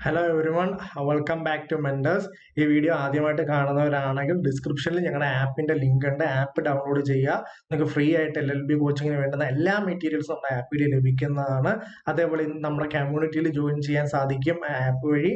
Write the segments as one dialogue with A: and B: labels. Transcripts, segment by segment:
A: Hello everyone, welcome back to Menders. ഈ video ആദ്യമായിട്ട് കാണുന്നവരാണെങ്കിൽ ഡിസ്ക്രിപ്ഷനിൽ ഞങ്ങളുടെ ആപ്പിന്റെ ലിങ്ക് ഉണ്ട്. ആപ്പ് ഡൗൺലോഡ് ചെയ്യുക. നിങ്ങൾക്ക് ഫ്രീ ആയിട്ട് LLB കോച്ചിങ്ങിന് വേണ്ടുന്ന എല്ലാ മെറ്റീരിയൽസും നമ്മുടെ ആപ്പിൽ ലഭിക്കുന്നതാണ്. അതേപോലെ നമ്മുടെ കമ്മ്യൂണിറ്റിയിൽ ജോയിൻ ചെയ്യാൻ സാധിക്കും ആപ്പ് വഴി.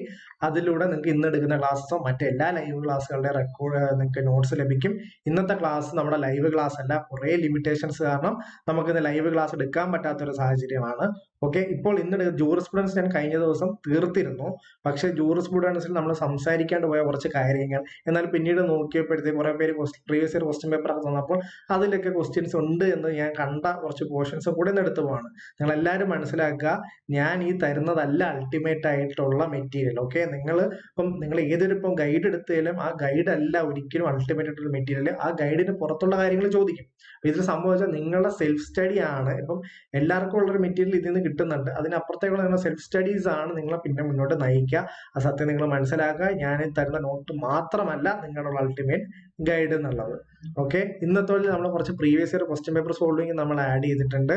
A: അതിലൂടെ നിങ്ങൾക്ക് ഇന്ന് എടുക്കുന്ന ക്ലാസ്സോ മറ്റെല്ലാ ലൈവ് ക്ലാസ്സുകളുടെ റെക്കോർഡ് നിങ്ങൾക്ക് നോട്ട്സ് ലഭിക്കും. ഇന്നത്തെ ക്ലാസ് നമ്മുടെ ലൈവ് ക്ലാസ് അല്ല, കുറേ ലിമിറ്റേഷൻസ് കാരണം നമുക്കിന്ന് ലൈവ് ക്ലാസ് എടുക്കാൻ പറ്റാത്തൊരു സാഹചര്യമാണ്. ഓക്കെ, ഇപ്പോൾ ഇന്ന് ജൂറിസ്പ്രുഡൻസ് ഞാൻ കഴിഞ്ഞ ദിവസം തീർത്തിരുന്നു. പക്ഷെ ജൂറിസ്പ്രുഡൻസിൽ നമ്മൾ സംസാരിക്കാണ്ട് പോയ കുറച്ച് കാര്യങ്ങൾ, എന്നാൽ പിന്നീട് നോക്കിയപ്പോഴത്തേക്ക് കുറെ പേര് പ്രീവിയസ് ഇയർ ക്വസ്റ്റ്യൻ പേപ്പർ ഒക്കെ തന്നപ്പോൾ അതിലൊക്കെ ക്വസ്റ്റ്യൻസ് ഉണ്ട് എന്ന് ഞാൻ കണ്ട കുറച്ച് പോർഷൻസ് കൂടെ നിന്ന് എടുത്തു പോവാണ്. നിങ്ങൾ എല്ലാവരും മനസ്സിലാക്കുക, ഞാൻ ഈ തരുന്നതല്ല അൾട്ടിമേറ്റ് ആയിട്ടുള്ള മെറ്റീരിയൽ. ഓക്കെ, നിങ്ങൾ ഏതൊരു ഇപ്പം ഗൈഡ് എടുത്താലും ആ ഗൈഡ് അല്ല ഒരിക്കലും അൾട്ടിമേറ്റ് ആയിട്ടുള്ള മെറ്റീരിയൽ. ആ ഗൈഡിന് പുറത്തുള്ള കാര്യങ്ങൾ ചോദിക്കും. ഇതിൽ സംഭവിച്ചാൽ നിങ്ങളുടെ സെൽഫ് സ്റ്റഡി ആണ്. ഇപ്പം എല്ലാവർക്കും ഉള്ളൊരു മെറ്റീരിയൽ ഇതിൽ നിന്ന് കിട്ടുന്നുണ്ട്. അതിനപ്പുറത്തേക്കുള്ള നിങ്ങളുടെ സെൽഫ് സ്റ്റഡീസ് ആണ് നിങ്ങളെ പിന്നെ മുന്നോട്ട് നയിക്കുക. ആ സത്യം നിങ്ങൾ മനസ്സിലാക്കുക. ഞാൻ തരുന്ന നോട്ട് മാത്രമല്ല നിങ്ങളുടെ അൾട്ടിമേറ്റ് ഗൈഡ് എന്നുള്ളത്. ഓക്കെ, ഇന്നത്തെ നമ്മൾ കുറച്ച് previous year question paper solving നമ്മൾ ആഡ് ചെയ്തിട്ടുണ്ട്.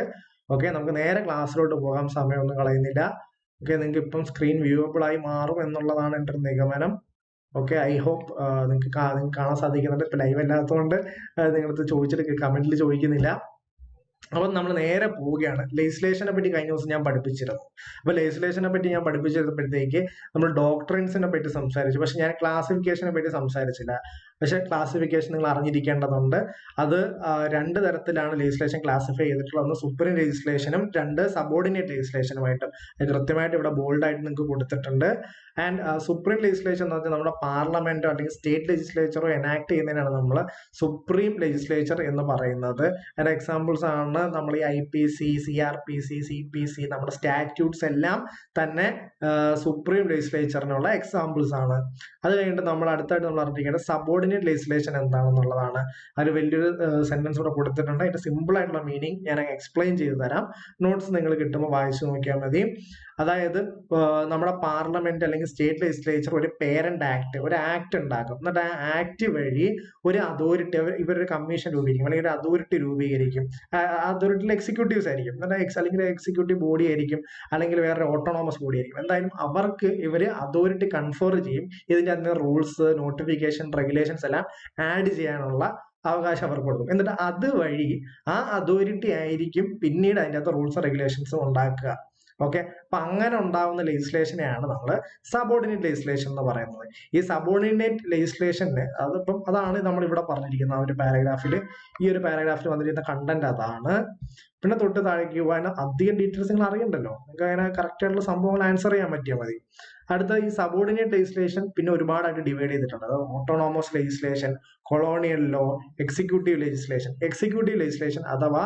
A: ഓക്കെ, നമുക്ക് നേരെ ക്ലാസ്സിലോട്ട് പോകാം, സമയമൊന്നും കളയുന്നില്ല. ഓക്കെ, നിങ്ങൾക്ക് ഇപ്പം സ്ക്രീൻ വ്യൂവബിൾ ആയി മാറും എന്നുള്ളതാണ് എൻ്റെ ഒരു നിഗമനം. ഓക്കെ, ഐ ഹോപ്പ് നിങ്ങൾക്ക് കാണാൻ സാധിക്കുന്നുണ്ട്. ഇപ്പം ലൈവ് അല്ലാത്തതുകൊണ്ട് നിങ്ങളടുത്ത് ചോദിച്ചിട്ട് കമന്റിൽ ചോദിക്കുന്നില്ല. അപ്പം നമ്മൾ നേരെ പോവുകയാണ്. ലെജിസ്ലേഷനെ പറ്റി കഴിഞ്ഞ ദിവസം ഞാൻ പഠിപ്പിച്ചിരുന്നു. അപ്പൊ ലെജിസ്ലേഷനെ പറ്റി ഞാൻ പഠിപ്പിച്ചിരുന്നപ്പോഴത്തേക്ക് നമ്മൾ ഡോക്ട്രിൻസിനെ പറ്റി സംസാരിച്ചു. പക്ഷെ ഞാൻ ക്ലാസിഫിക്കേഷനെ പറ്റി സംസാരിച്ചില്ല. പക്ഷെ ക്ലാസിഫിക്കേഷൻ നിങ്ങൾ അറിഞ്ഞിരിക്കേണ്ടതുണ്ട്. അത് രണ്ട് തരത്തിലാണ് ലെജിസ്ലേഷൻ ക്ലാസിഫൈ ചെയ്തിട്ടുള്ളത്. ഒന്ന് സുപ്രീം ലെജിസ്ലേഷനും രണ്ട് സബോർഡിനേറ്റ് ലെജിസ്ലേഷനുമായിട്ടും. അത് കൃത്യമായിട്ട് ഇവിടെ ബോൾഡ് ആയിട്ട് നിങ്ങൾക്ക് കൊടുത്തിട്ടുണ്ട്. ആൻഡ് സുപ്രീം ലെജിസ്ലേഷൻ എന്ന് പറഞ്ഞാൽ നമ്മുടെ പാർലമെന്റോ അല്ലെങ്കിൽ സ്റ്റേറ്റ് ലെജിസ്ലേച്ചറോ എനാക്ട് ചെയ്യുന്നതിനാണ് നമ്മൾ സുപ്രീം ലെജിസ്ലേച്ചർ എന്ന് പറയുന്നത്. അതിന്റെ എക്സാമ്പിൾസ് ആണ് നമ്മൾ ഈ IPC, CRPC, CPC, നമ്മുടെ സ്റ്റാറ്റ്യൂട്ട്സ് എല്ലാം തന്നെ സുപ്രീം ലെജിസ്ലേച്ചറിനുള്ള എക്സാമ്പിൾസ് ആണ്. അത് കഴിഞ്ഞിട്ട് നമ്മൾ അടുത്തായിട്ട് നമ്മൾ അറിഞ്ഞിരിക്കേണ്ടത് സബോർഡിനേറ്റ് ലെജിസ്ലേഷൻ എന്താണെന്നുള്ളതാണ്. അതിൽ വലിയൊരു സെന്റൻസ് കൂടെ കൊടുത്തിട്ടുണ്ട്. അതിന്റെ സിമ്പിൾ ആയിട്ടുള്ള മീനിങ് ഞാൻ എക്സ്പ്ലെയിൻ ചെയ്തു തരാം. നോട്ട്സ് നിങ്ങൾ കിട്ടുമ്പോൾ വായിച്ചു നോക്കിയാൽ മതി. അതായത് നമ്മുടെ പാർലമെന്റ് അല്ലെങ്കിൽ സ്റ്റേറ്റ് ലെജിസ്ലേച്ചർ ഒരു പേരന്റ് ആക്ട്, ഒരു ആക്ട് ഉണ്ടാക്കും. എന്നിട്ട് ആ ആക്ട് വഴി ഒരു അതോറിറ്റി, ഇവരൊരു കമ്മീഷൻ രൂപീകരിക്കും അല്ലെങ്കിൽ ഒരു അതോറിറ്റി രൂപീകരിക്കും. അതോറിറ്റിയിൽ എക്സിക്യൂട്ടീവ്സ് ആയിരിക്കും, എന്നിട്ട് അല്ലെങ്കിൽ എക്സിക്യൂട്ടീവ് ബോഡി ആയിരിക്കും, അല്ലെങ്കിൽ വേറെ ഓട്ടോണോമസ് ബോഡി ആയിരിക്കും. എന്തായാലും അവർക്ക് ഇവര് അതോറിറ്റി കൺഫർ ചെയ്യും. ഇതിന്റെ അന്ന് റൂൾസ്, നോട്ടിഫിക്കേഷൻ, റെഗുലേഷൻസ് എല്ലാം ആഡ് ചെയ്യാനുള്ള അവകാശം അവർക്ക് കൊടുക്കും. എന്നിട്ട് അതുവഴി ആ അതോറിറ്റി ആയിരിക്കും പിന്നീട് അതിൻ്റെ അകത്ത് റൂൾസും റെഗുലേഷൻസും ഉണ്ടാക്കുക. ഓക്കെ, അപ്പൊ അങ്ങനെ ഉണ്ടാവുന്ന ലെജിസ്ലേഷനെയാണ് നമ്മൾ സബോർഡിനേറ്റ് ലെജിസ്ലേഷൻ എന്ന് പറയുന്നത്. ഈ സബോർഡിനേറ്റ് ലെജിസ്ലേഷന് അതാണ് നമ്മൾ ഇവിടെ പറഞ്ഞിരിക്കുന്ന ഒരു പാരഗ്രാഫിൽ. ഈ ഒരു പാരഗ്രാഫിൽ വന്നിരിക്കുന്ന കണ്ടന്റ് അതാണ്. പിന്നെ തൊട്ട് താഴേക്ക് പോകാൻ അധികം ഡീറ്റെയിൽസ് നിങ്ങൾ അറിയണ്ടല്ലോ. നിങ്ങൾക്ക് അങ്ങനെ കറക്റ്റ് ആയിട്ടുള്ള സംഭവങ്ങൾ ആൻസർ ചെയ്യാൻ പറ്റിയാൽ മതി. അടുത്ത ഈ സബോർഡിനേറ്റ് ലെജിസ്ലേഷൻ പിന്നെ ഒരുപാടായിട്ട് ഡിവൈഡ് ചെയ്തിട്ടുണ്ട്. അത് autonomous legislation, colonial law, executive legislation. Executive legislation അഥവാ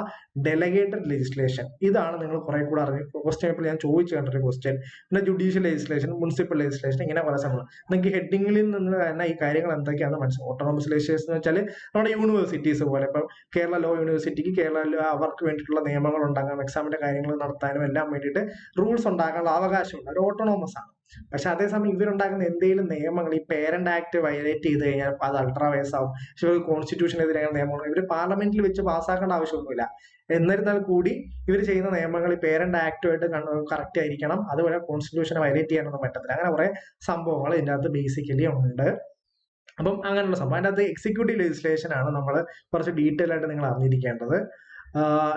A: ഡെലഗേറ്റഡ് ലെജിസ്ലേഷൻ, ഇതാണ് നിങ്ങൾ കുറെ കൂടെ അറിഞ്ഞു. ക്വസ്റ്റ്യൻ പേപ്പറിൽ ഞാൻ ചോദിച്ചു കണ്ടൊരു ക്വസ്റ്റ്യൻ. പിന്നെ ജുഡീഷ്യൽ ലെജിസ്ലേഷൻ, മുനിസിപ്പൽ ലെജിസ്ലേഷൻ, ഇങ്ങനെ പല സംഭവം. നിങ്ങൾക്ക് ഹെഡിങ്ങിൽ നിന്ന് തന്നെ ഈ കാര്യങ്ങൾ എന്തൊക്കെയാണെന്ന് മനസ്സിലാവും. ഓട്ടോണമസ് ലെജിസ്ലേഷൻ എന്ന് വെച്ചാൽ നമ്മുടെ യൂണിവേഴ്സിറ്റീസ് പോലെ, ഇപ്പം കേരള ലോ യൂണിവേഴ്സിറ്റിക്ക് കേരള അവർക്ക് വേണ്ടിയിട്ടുള്ള നിയമങ്ങൾ ഉണ്ടാകാനും എക്സാമിന്റെ കാര്യങ്ങൾ നടത്താനും എല്ലാം വേണ്ടിയിട്ട് റൂൾസ് ഉണ്ടാക്കാനുള്ള അവകാശമുണ്ട്. ഒരു ഓട്ടോണോമസ് ആണ്. പക്ഷെ അതേസമയം ഇവരുണ്ടാക്കുന്ന എന്തെങ്കിലും നിയമങ്ങൾ ഈ പേരന്റ് ആക്ട് വയലേറ്റ് ചെയ്ത് കഴിഞ്ഞാൽ അത് അൾട്രാ വയസ് ആവും. പക്ഷെ കോൺസ്റ്റിറ്റ്യൂഷനെതിരെ നിയമങ്ങൾ ഇവർ പാർലമെന്റിൽ വെച്ച് പാസ്സാക്കേണ്ട ആവശ്യമൊന്നുമില്ല. എന്നിരുന്നാൽ കൂടി ഇവർ ചെയ്യുന്ന നിയമങ്ങൾ ഈ പേരന്റ് ആക്ടുമായിട്ട് കറക്റ്റ് ആയിരിക്കണം. അതുപോലെ കോൺസ്റ്റിറ്റ്യൂഷനെ വയലേറ്റ് ചെയ്യാനൊന്നും പറ്റത്തില്ല. അങ്ങനെ കുറെ സംഭവങ്ങൾ ഇതിൻ്റെ അകത്ത് ബേസിക്കലി ഉണ്ട്. അപ്പം അങ്ങനെയുള്ള സംഭവം. അതിൻ്റെ അകത്ത് എക്സിക്യൂട്ടീവ് ലെജിസ്ലേഷൻ ആണ് നമ്മൾ കുറച്ച് ഡീറ്റെയിൽ ആയിട്ട് നിങ്ങൾ അറിഞ്ഞിരിക്കേണ്ടത്.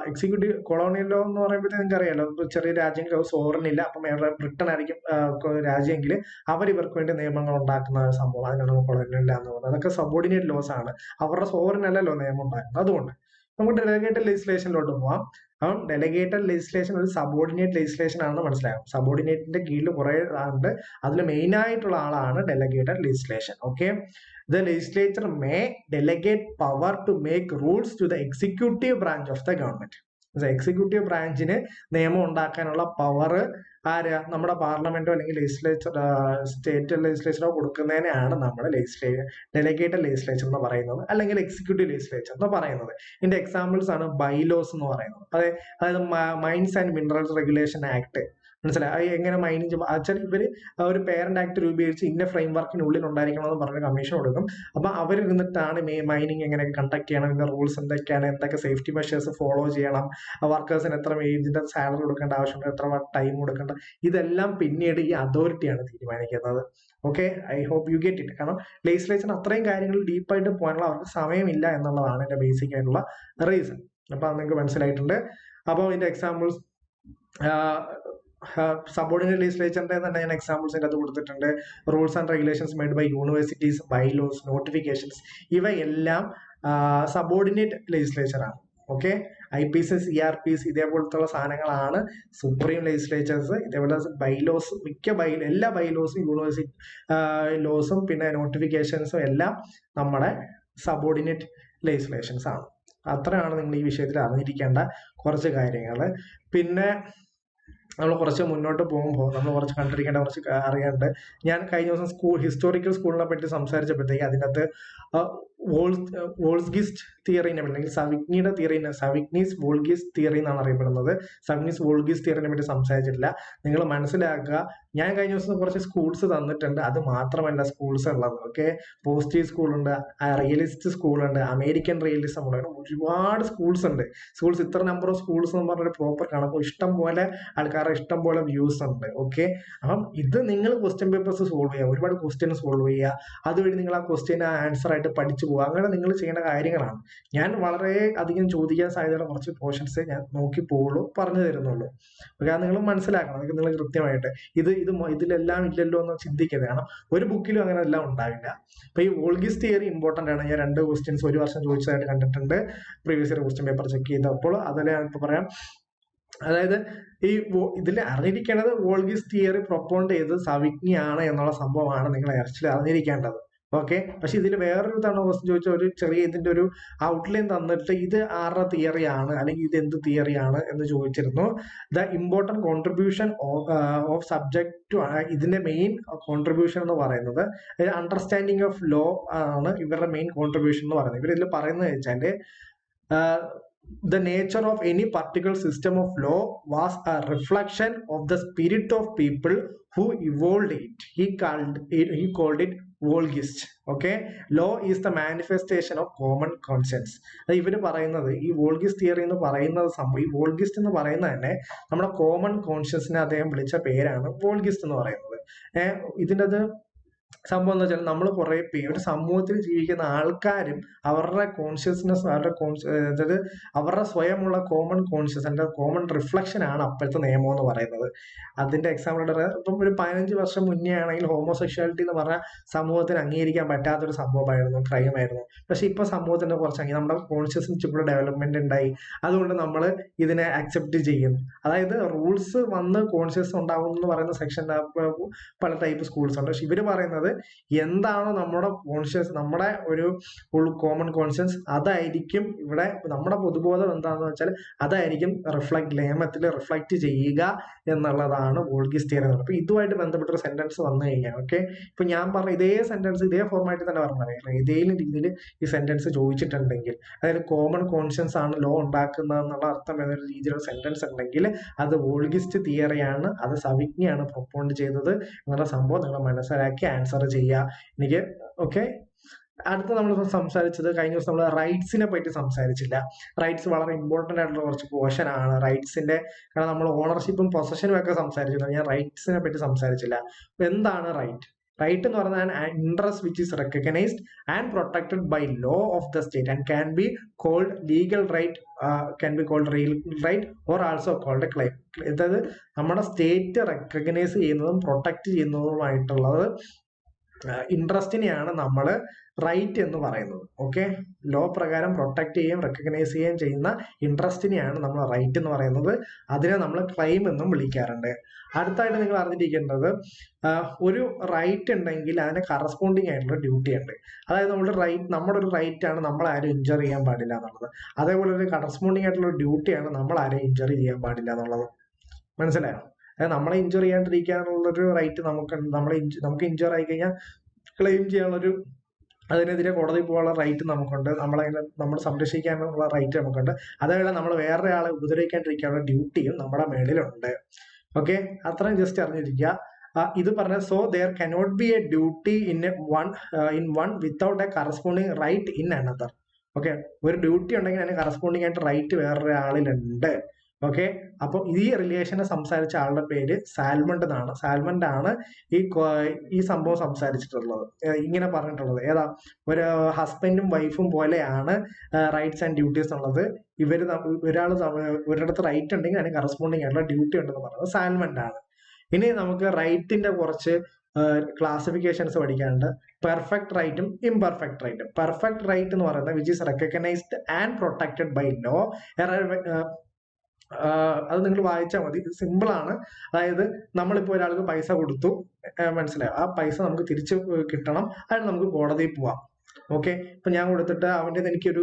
A: എക്സിക്യൂട്ടീവ് കൊളോണിയൽ ലോ എന്ന് പറയുമ്പോഴത്തേക്ക് നിങ്ങൾക്ക് അറിയാലോ, ചെറിയ രാജ്യങ്ങൾ സോവറിൻ ഇല്ല, അപ്പം ബ്രിട്ടൻ ആയിരിക്കും രാജ്യമെങ്കിൽ അവർ ഇവർക്ക് വേണ്ടി നിയമങ്ങൾ ഉണ്ടാക്കുന്ന സംഭവം, അതിനാണ് കൊളോണിയൽ ലോ എന്ന് പറയുന്നത്. അതൊക്കെ സബോർഡിനേറ്റ് ലോസ് ആണ്. അവരുടെ സോവറിൻ അല്ലല്ലോ നിയമം ഉണ്ടാക്കുന്നത്. അതുകൊണ്ട് നമുക്ക് ഡെലഗേറ്റഡ് ലെജിസ്ലേഷനിലോട്ട് പോവാം. അപ്പം ഡെലഗേറ്റഡ് ലെജിസ്ലേഷൻ ഒരു സബോർഡിനേറ്റ് ലെജിസ്ലേഷൻ ആണെന്ന് മനസ്സിലാകും. സബോർഡിനേറ്റിന്റെ കീഴിൽ കുറെ ഉണ്ട്. അതിൽ മെയിൻ ആയിട്ടുള്ള ആളാണ് delegated legislation. Okay, the legislature may delegate power to make rules to the executive branch of the government. Executive ബ്രാഞ്ചിന് നിയമം ഉണ്ടാക്കാനുള്ള പവർ ആര്, നമ്മുടെ പാർലമെന്റോ അല്ലെങ്കിൽ ലെജിസ്ലേച്ചർ, സ്റ്റേറ്റ് ലെജിസ്ലേച്ചറോ കൊടുക്കുന്നതിനെയാണ് നമ്മൾ ഡെലഗേറ്റഡ് ലെജിസ്ലേച്ചർ എന്ന് പറയുന്നത്, അല്ലെങ്കിൽ എക്സിക്യൂട്ടീവ് ലെജിസ്ലേച്ചർ എന്ന് പറയുന്നത്. ഇതിന്റെ എക്സാമ്പിൾസ് ആണ് ബൈലോസ് എന്ന് പറയുന്നത്. അതായത് mines and minerals regulation act, മനസ്സിലായി എങ്ങനെ മൈനിങ് ചെയ്യുമ്പോൾ വെച്ചാൽ ഇവർ ഒരു പേരന്റ് ആക്ട് രൂപീകരിച്ച് ഇന്ന ഫ്രെയിം വർക്കിനുള്ളിൽ ഉണ്ടായിരിക്കണം എന്ന് പറഞ്ഞ കമ്മീഷൻ കൊടുക്കും. അപ്പൊ അവരിരുന്നിട്ടാണ് മൈനിങ് എങ്ങനെ കണ്ടക്ട് ചെയ്യണം, ഇതിന്റെ റൂൾസ് എന്തൊക്കെയാണ്, എന്തൊക്കെ സേഫ്റ്റി മെഷേഴ്സ് ഫോളോ ചെയ്യണം, വർക്കേഴ്സിന് എത്ര ഇതിന്റെ സാലറി കൊടുക്കേണ്ട ആവശ്യമുണ്ട്, എത്ര ടൈം കൊടുക്കേണ്ട, ഇതെല്ലാം പിന്നീട് ഈ അതോറിറ്റിയാണ് തീരുമാനിക്കുന്നത്. Okay, I hope you get it. കാരണം ലെജിസ്ലേച്ചറിന് അത്രയും കാര്യങ്ങൾ ഡീപ്പായിട്ട് പോകാനുള്ള അവർക്ക് സമയമില്ല എന്നുള്ളതാണ് എന്റെ ബേസിക് ആയിട്ടുള്ള റീസൺ. അപ്പൊ അത് നിങ്ങൾക്ക് മനസ്സിലായിട്ടുണ്ട്. അപ്പോൾ ഇതിന്റെ എക്സാമ്പിൾസ് സബോർഡിനേറ്റ് ലെജിസ്ലേച്ചറിന്റെ തന്നെ ഞാൻ എക്സാമ്പിൾസ് അതിനകത്ത് കൊടുത്തിട്ടുണ്ട്. Rules and regulations made by universities, bylaws, notifications, ഇവയെല്ലാം സബോർഡിനേറ്റ് ലെജിസ്ലേച്ചർ ആണ്. ഓക്കെ, IPC, CRPs ഇതേപോലത്തുള്ള സാധനങ്ങളാണ് സുപ്രീം ലെജിസ്ലേച്ചേഴ്സ്. ഇതേപോലെ ബൈലോസ്, എല്ലാ ബൈലോസും യൂണിവേഴ്സിറ്റി ലോസും പിന്നെ നോട്ടിഫിക്കേഷൻസും എല്ലാം നമ്മുടെ സബോർഡിനേറ്റ് ലെജിസ്ലേഷൻസ് ആണ്. അത്രയാണ് നിങ്ങൾ ഈ വിഷയത്തിൽ അറിഞ്ഞിരിക്കേണ്ട കുറച്ച് കാര്യങ്ങൾ. പിന്നെ നമ്മൾ കുറച്ച് മുന്നോട്ട് പോകുമ്പോൾ നമ്മൾ കുറച്ച് കണ്ടിരിക്കേണ്ട കുറച്ച് അറിയാണ്ട്, ഞാൻ കഴിഞ്ഞ ദിവസം ഹിസ്റ്റോറിക്കൽ സ്കൂളിനെ പറ്റി സംസാരിച്ചപ്പോഴത്തേക്ക് അതിനകത്ത് വോൾസ്ഗിസ്റ്റ് തിയറിനെ അല്ലെങ്കിൽ സവിഗ്നിയുടെ തിയറിനെ, സവിഗ്നീസ് വോൾഗിസ് തിയറി എന്നാണ് അറിയപ്പെടുന്നത്. സവിഗ്നീസ് വോൾഗിസ് തിയറിനെ പറ്റി സംസാരിച്ചിട്ടില്ല. നിങ്ങൾ മനസ്സിലാക്കുക, ഞാൻ കഴിഞ്ഞ ദിവസം കുറച്ച് സ്കൂൾസ് തന്നിട്ടുണ്ട്. അത് മാത്രമല്ല സ്കൂൾസ് ഉള്ളത്. ഓക്കെ, പോസിറ്റീവ് സ്കൂളുണ്ട്, റിയലിസ്റ്റ് സ്കൂളുണ്ട്, അമേരിക്കൻ റിയലിസം ഉണ്ട്, ഒരുപാട് സ്കൂൾസ് ഉണ്ട്. സ്കൂൾസ് ഇത്ര നമ്പർ ഓഫ് സ്കൂൾസ് എന്ന് പറഞ്ഞൊരു പ്രോപ്പർ കണക്കും ഇഷ്ടം പോലെ ആൾക്കാരുടെ ഇഷ്ടം പോലെ വ്യൂസ് ഉണ്ട്. ഓക്കെ, അപ്പം ഇത് നിങ്ങൾ ക്വസ്റ്റ്യൻ പേപ്പേഴ്സ് സോൾവ് ചെയ്യുക, ഒരുപാട് ക്വസ്റ്റ്യൻ സോൾവ് ചെയ്യുക, അതുവഴി നിങ്ങൾ ആ ക്വസ്റ്റ്യൻ ആൻസർ ആയിട്ട് പഠിച്ചു പോകുക. അങ്ങനെ നിങ്ങൾ ചെയ്യേണ്ട കാര്യങ്ങളാണ്. ഞാൻ വളരെ അധികം ചോദിക്കാൻ സാധ്യതയുള്ള കുറച്ച് പോർഷൻസ് ഞാൻ നോക്കി പോകുള്ളൂ, പറഞ്ഞു തരുന്നുള്ളൂ. ഓക്കെ, അത് നിങ്ങൾ മനസ്സിലാക്കണം. അതൊക്കെ നിങ്ങൾ കൃത്യമായിട്ട് ഇതിലെല്ലാം ഇല്ലല്ലോ എന്ന് ചിന്തിക്കരുത്. കാരണം ഒരു ബുക്കിലും അങ്ങനെ എല്ലാം ഉണ്ടാവില്ല. അപ്പൊ ഈ വോൾഗിസ് തിയറി ഇമ്പോർട്ടന്റ് ആണ്. ഞാൻ 2 ക്വസ്റ്റ്യൻസ് ഒരു വർഷം ചോദിച്ചതായിട്ട് കണ്ടിട്ടുണ്ട് previous year question paper check ചെയ്തപ്പോൾ. അതിലെ ഞാൻ ഇപ്പൊ പറയാം. അതായത് ഈ ഇതിൽ അറിഞ്ഞിരിക്കേണ്ടത് വോൾഗിസ് തിയറി പ്രൊപ്പോണ്ട് ചെയ്ത് സവിഗ്നിയാണ് എന്നുള്ള സംഭവമാണ് നിങ്ങൾ ആക്ച്വലി അറിഞ്ഞിരിക്കേണ്ടത്. ഓക്കെ, പക്ഷെ ഇതിൽ വേറൊരു തവണ ക്വസ്റ്റ്യൻ ചോദിച്ച ഒരു ചെറിയ ഇതിന്റെ ഒരു ഔട്ട്ലൈൻ തന്നിട്ട് ഇത് ആരുടെ തിയറിയാണ് അല്ലെങ്കിൽ ഇത് എന്ത് തിയറിയാണ് എന്ന് ചോദിച്ചിരുന്നു. The important contribution of subject to, ഇതിന്റെ മെയിൻ കോൺട്രിബ്യൂഷൻ എന്ന് പറയുന്നത് അണ്ടർസ്റ്റാൻഡിങ് ഓഫ് ലോ ആണ് ഇവരുടെ മെയിൻ കോൺട്രിബ്യൂഷൻ എന്ന് പറയുന്നത്. ഇവർ ഇതിൽ പറയുന്നത് വെച്ചാല് the nature of any particular system of law was a reflection of the spirit of people who evolved it. He called it Volgist. Okay, law is the manifestation of common conscience. ഇവര് പറയുന്നത് ഈ വോൾഗിസ്റ്റ് theory എന്ന് പറയുന്നത് സംഭവം, ഈ വോൾഗിസ്റ്റ് എന്ന് പറയുന്നത് തന്നെ നമ്മുടെ കോമൺ കോൺഷ്യസിനെ അദ്ദേഹം വിളിച്ച പേരാണ് വോൾഗിസ്റ്റ് എന്ന് പറയുന്നത്. ഇതിൻ്റെ അത് സംഭവം എന്ന് വെച്ചാൽ നമ്മൾ കുറെ പേര് ഒരു സമൂഹത്തിൽ ജീവിക്കുന്ന ആൾക്കാരും അവരുടെ കോൺഷ്യസ്നെസ്, അതായത് അവരുടെ സ്വയമുള്ള കോമൺ കോൺഷ്യസ്, അതിന്റെ കോമൺ റിഫ്ലക്ഷൻ ആണ് അപ്പോഴത്തെ നിയമം എന്ന് പറയുന്നത്. അതിന്റെ എക്സാമ്പിൾ ഇപ്പം ഒരു 15 വർഷം മുന്നേ ആണെങ്കിൽ ഹോമോസെക്ഷുവാലിറ്റി എന്ന് പറഞ്ഞാൽ സമൂഹത്തിന് അംഗീകരിക്കാൻ പറ്റാത്തൊരു സംഭവമായിരുന്നു, ക്രൈം ആയിരുന്നു. പക്ഷെ ഇപ്പൊ സമൂഹത്തിന്റെ കുറച്ച് നമ്മുടെ കോൺഷ്യസ്നെസ് ഇപ്പോൾ ഡെവലപ്മെന്റ് ഉണ്ടായി, അതുകൊണ്ട് നമ്മൾ ഇതിനെ അക്സെപ്റ്റ് ചെയ്യും. അതായത് റൂൾസ് വന്ന് കോൺഷ്യസ് ഉണ്ടാകും എന്ന് പറയുന്ന സെക്ഷൻ പല ടൈപ്പ് സ്കൂൾസ് ഉണ്ട്. പക്ഷെ ഇവര് പറയുന്നത് എന്താണോ നമ്മുടെ കോൺഷ്യസ്, നമ്മുടെ ഒരു കോമൺ കോൺഷ്യസ്, അതായിരിക്കും ഇവിടെ നമ്മുടെ പൊതുബോധം എന്താണെന്ന് വെച്ചാൽ അതായിരിക്കും നിയമത്തിൽ റിഫ്ലക്ട് ചെയ്യുക എന്നുള്ളതാണ് വോൾഗിസ്റ്റ് തിയറി. അപ്പൊ ഇതുമായിട്ട് ബന്ധപ്പെട്ട ഒരു സെന്റൻസ് വന്നു കഴിഞ്ഞാൽ, ഓക്കെ, ഇപ്പൊ ഞാൻ പറഞ്ഞ ഇതേ സെന്റൻസ് ഇതേ ഫോർമാറ്റിൽ തന്നെ പറഞ്ഞത്, ഏതെങ്കിലും രീതിയിൽ ഈ സെന്റൻസ് ചോദിച്ചിട്ടുണ്ടെങ്കിൽ, അതായത് കോമൺ കോൺഷ്യൻസ് ആണ് ലോ ഉണ്ടാക്കുന്നത് എന്നുള്ള അർത്ഥം എന്നൊരു രീതിയിലുള്ള സെന്റൻസ് ഉണ്ടെങ്കിൽ അത് വോൾഗിസ്റ്റ് തിയറിയാണ്, അത് സവിഗ്നിയാണ് പ്രൊപ്പോണ്ട് ചെയ്തത് എന്നുള്ള സംഭവം നിങ്ങൾ മനസ്സിലാക്കി ആൻസർ ചെയ്യുക. എനിക്ക് ഓക്കെ. അടുത്ത നമ്മൾ സംസാരിച്ചത് കഴിഞ്ഞ ദിവസം നമ്മൾ റൈറ്റ്സിനെ പറ്റി സംസാരിച്ചില്ല. റൈറ്റ്സ് വളരെ ഇമ്പോർട്ടന്റ് ആയിട്ടുള്ള കുറച്ച് പോർഷൻ ആണ് റൈറ്റ്സിന്റെ. കാരണം നമ്മൾ ഓണർഷിപ്പും പൊസഷനും ഒക്കെ സംസാരിച്ചിട്ടുണ്ട്, ഞാൻ റൈറ്റ്സിനെ പറ്റി സംസാരിച്ചില്ല. എന്താണ് റൈറ്റ്? റൈറ്റ് എന്ന് പറഞ്ഞാൽ interest which is recognised and protected by law of the state and can be called legal right, can be called real right or also called a claim. അതായത് നമ്മുടെ സ്റ്റേറ്റ് റെക്കഗ്നൈസ് ചെയ്യുന്നതും protect ചെയ്യുന്നതുമായിട്ടുള്ളത് ഇൻട്രസ്റ്റിനെയാണ് നമ്മൾ right എന്ന് പറയുന്നത്. Okay, law പ്രകാരം protect ചെയ്യുകയും റെക്കഗ്നൈസ് ചെയ്യുകയും ചെയ്യുന്ന ഇൻട്രസ്റ്റിനെയാണ് നമ്മൾ റൈറ്റ് എന്ന് പറയുന്നത്. അതിനെ നമ്മൾ ക്ലെയിം എന്നും വിളിക്കാറുണ്ട്. അടുത്തായിട്ട് നിങ്ങൾ അറിഞ്ഞിരിക്കേണ്ടത്, ഒരു റൈറ്റ് ഉണ്ടെങ്കിൽ അതിന് കറസ്പോണ്ടിങ് ആയിട്ടുള്ള ഡ്യൂട്ടി ഉണ്ട്. അതായത് നമ്മുടെ ഒരു റൈറ്റ് ആണ് നമ്മൾ ആരും ഇഞ്ചർ ചെയ്യാൻ പാടില്ല എന്നുള്ളത്. അതേപോലെ ഒരു കറസ്പോണ്ടിങ് ആയിട്ടുള്ള ഡ്യൂട്ടിയാണ് നമ്മൾ ആരും ഇഞ്ചർ ചെയ്യാൻ പാടില്ല എന്നുള്ളത്. മനസ്സിലായോ? അതായത് നമ്മളെ ഇഞ്ചർ ചെയ്യാണ്ടിരിക്കാനുള്ളൊരു റൈറ്റ് നമുക്ക് ഇഞ്ചർ ആയി കഴിഞ്ഞാൽ ക്ലെയിം ചെയ്യാനുള്ളൊരു, അതിനെതിരെ കോടതി പോകാനുള്ള റൈറ്റ് നമുക്കുണ്ട്, നമ്മൾ സംരക്ഷിക്കാനുള്ള റൈറ്റ് നമുക്കുണ്ട്. അതേപോലെ നമ്മൾ വേറെ ആളെ ഉപദ്രവിക്കാണ്ടിരിക്കാനുള്ള ഡ്യൂട്ടിയും നമ്മുടെ മേളിലുണ്ട്. ഓക്കെ, അത്രയും ജസ്റ്റ് അറിഞ്ഞിരിക്കുക. ഇത് പറഞ്ഞ so there cannot be a duty in one without a corresponding right in another. Okay, ഒരു ഡ്യൂട്ടി ഉണ്ടെങ്കിൽ അതിന് കറസ്പോണ്ടിങ് ആയിട്ട് റൈറ്റ് വേറൊരാളിലുണ്ട്. ഓക്കെ, അപ്പൊ ഈ റിലേഷനെ സംസാരിച്ച ആളുടെ പേര് സാൽമണ്ട് എന്നാണ്. സാൽമണ്ട് ആണ് ഈ സംഭവം സംസാരിച്ചിട്ടുള്ളത്, ഇങ്ങനെ പറഞ്ഞിട്ടുള്ളത്. ഏതാ, ഒരു ഹസ്ബൻഡും വൈഫും പോലെയാണ് റൈറ്റ്സ് ആൻഡ് ഡ്യൂട്ടീസ് ഉള്ളത്. ഒരിടത്ത് റൈറ്റ് ഉണ്ടെങ്കിൽ അതിന് കറസ്പോണ്ടിങ് ആയിട്ടുള്ള ഡ്യൂട്ടി ഉണ്ടെന്ന് പറയുന്നത് സാൽമണ്ട് ആണ്. ഇനി നമുക്ക് റൈറ്റിന്റെ കുറച്ച് ക്ലാസിഫിക്കേഷൻസ് പഠിക്കാനുണ്ട്. പെർഫെക്റ്റ് റൈറ്റും ഇംപെർഫെക്റ്റ് റൈറ്റും. പെർഫെക്റ്റ് റൈറ്റ് എന്ന് പറയുന്നത് which is recognised and protected by law. അത് നിങ്ങൾ വായിച്ചാൽ മതി, ഇത് സിമ്പിൾ ആണ്. അതായത് നമ്മളിപ്പോൾ ഒരാൾക്ക് പൈസ കൊടുത്തു, മനസ്സിലായോ, ആ പൈസ നമുക്ക് തിരിച്ചു കിട്ടണം, അതിന് നമുക്ക് കോടതിയിൽ പോവാം. ഓക്കെ, ഇപ്പൊ ഞാൻ കൊടുത്തിട്ട് അവൻ്റെ എനിക്കൊരു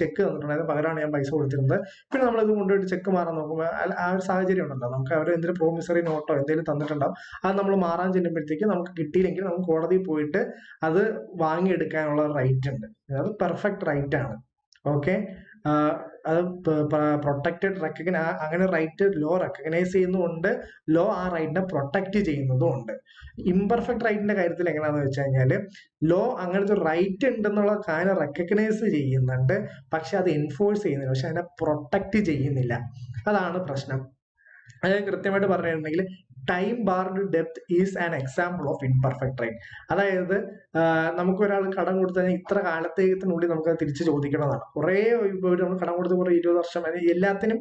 A: ചെക്ക് തന്നിട്ടുണ്ടായിരുന്നു, പകരമാണ് ഞാൻ പൈസ കൊടുത്തിരുന്നത്. പിന്നെ നമ്മളിത് കൊണ്ടുപോയിട്ട് ചെക്ക് മാറാൻ നോക്കുമ്പോൾ ആ ഒരു സാഹചര്യം ഉണ്ടല്ലോ, നമുക്ക് അവർ എന്തെങ്കിലും പ്രോമിസറി നോട്ടോ എന്തെങ്കിലും തന്നിട്ടുണ്ടാവും, അത് നമ്മൾ മാറാൻ ചെല്ലുമ്പോഴത്തേക്ക് നമുക്ക് കിട്ടിയില്ലെങ്കിൽ നമുക്ക് കോടതിയിൽ പോയിട്ട് അത് വാങ്ങിയെടുക്കാനുള്ള റൈറ്റ് ഉണ്ട്. അത് പെർഫെക്റ്റ് റൈറ്റ് ആണ്. ഓക്കെ, അത് പ്രൊട്ടക്റ്റഡ് അങ്ങനെ റൈറ്റ് ലോ റെക്കഗ്നൈസ് ചെയ്യുന്നുമുണ്ട്, ലോ ആ റൈറ്റിനെ പ്രൊട്ടക്ട് ചെയ്യുന്നതും ഉണ്ട്. ഇംപെർഫെക്റ്റ് റൈറ്റിന്റെ കാര്യത്തിൽ എങ്ങനെയാണെന്ന് വെച്ച് കഴിഞ്ഞാൽ ലോ അങ്ങനത്തെ ഒരു റൈറ്റ് ഉണ്ടെന്നുള്ള കാര്യം റെക്കഗ്നൈസ് ചെയ്യുന്നുണ്ട്, പക്ഷെ അത് എൻഫോഴ്സ് ചെയ്യുന്നില്ല, പക്ഷെ അതിനെ പ്രൊട്ടക്ട് ചെയ്യുന്നില്ല. അതാണ് പ്രശ്നം. അതായത് കൃത്യമായിട്ട് പറഞ്ഞിട്ടുണ്ടെങ്കിൽ ടൈം ബാർഡ് ഡെപ്ത് is an example of imperfect right. അതായത് നമുക്ക് ഒരാൾ കടം കൊടുത്തു കഴിഞ്ഞാൽ ഇത്ര കാലത്തേക്കിനുള്ളിൽ നമുക്ക് അത് തിരിച്ചു ചോദിക്കണമെന്നാണ്. കുറേ നമ്മൾ കടം കൊടുത്ത് കുറേ 20 വർഷം, എല്ലാത്തിനും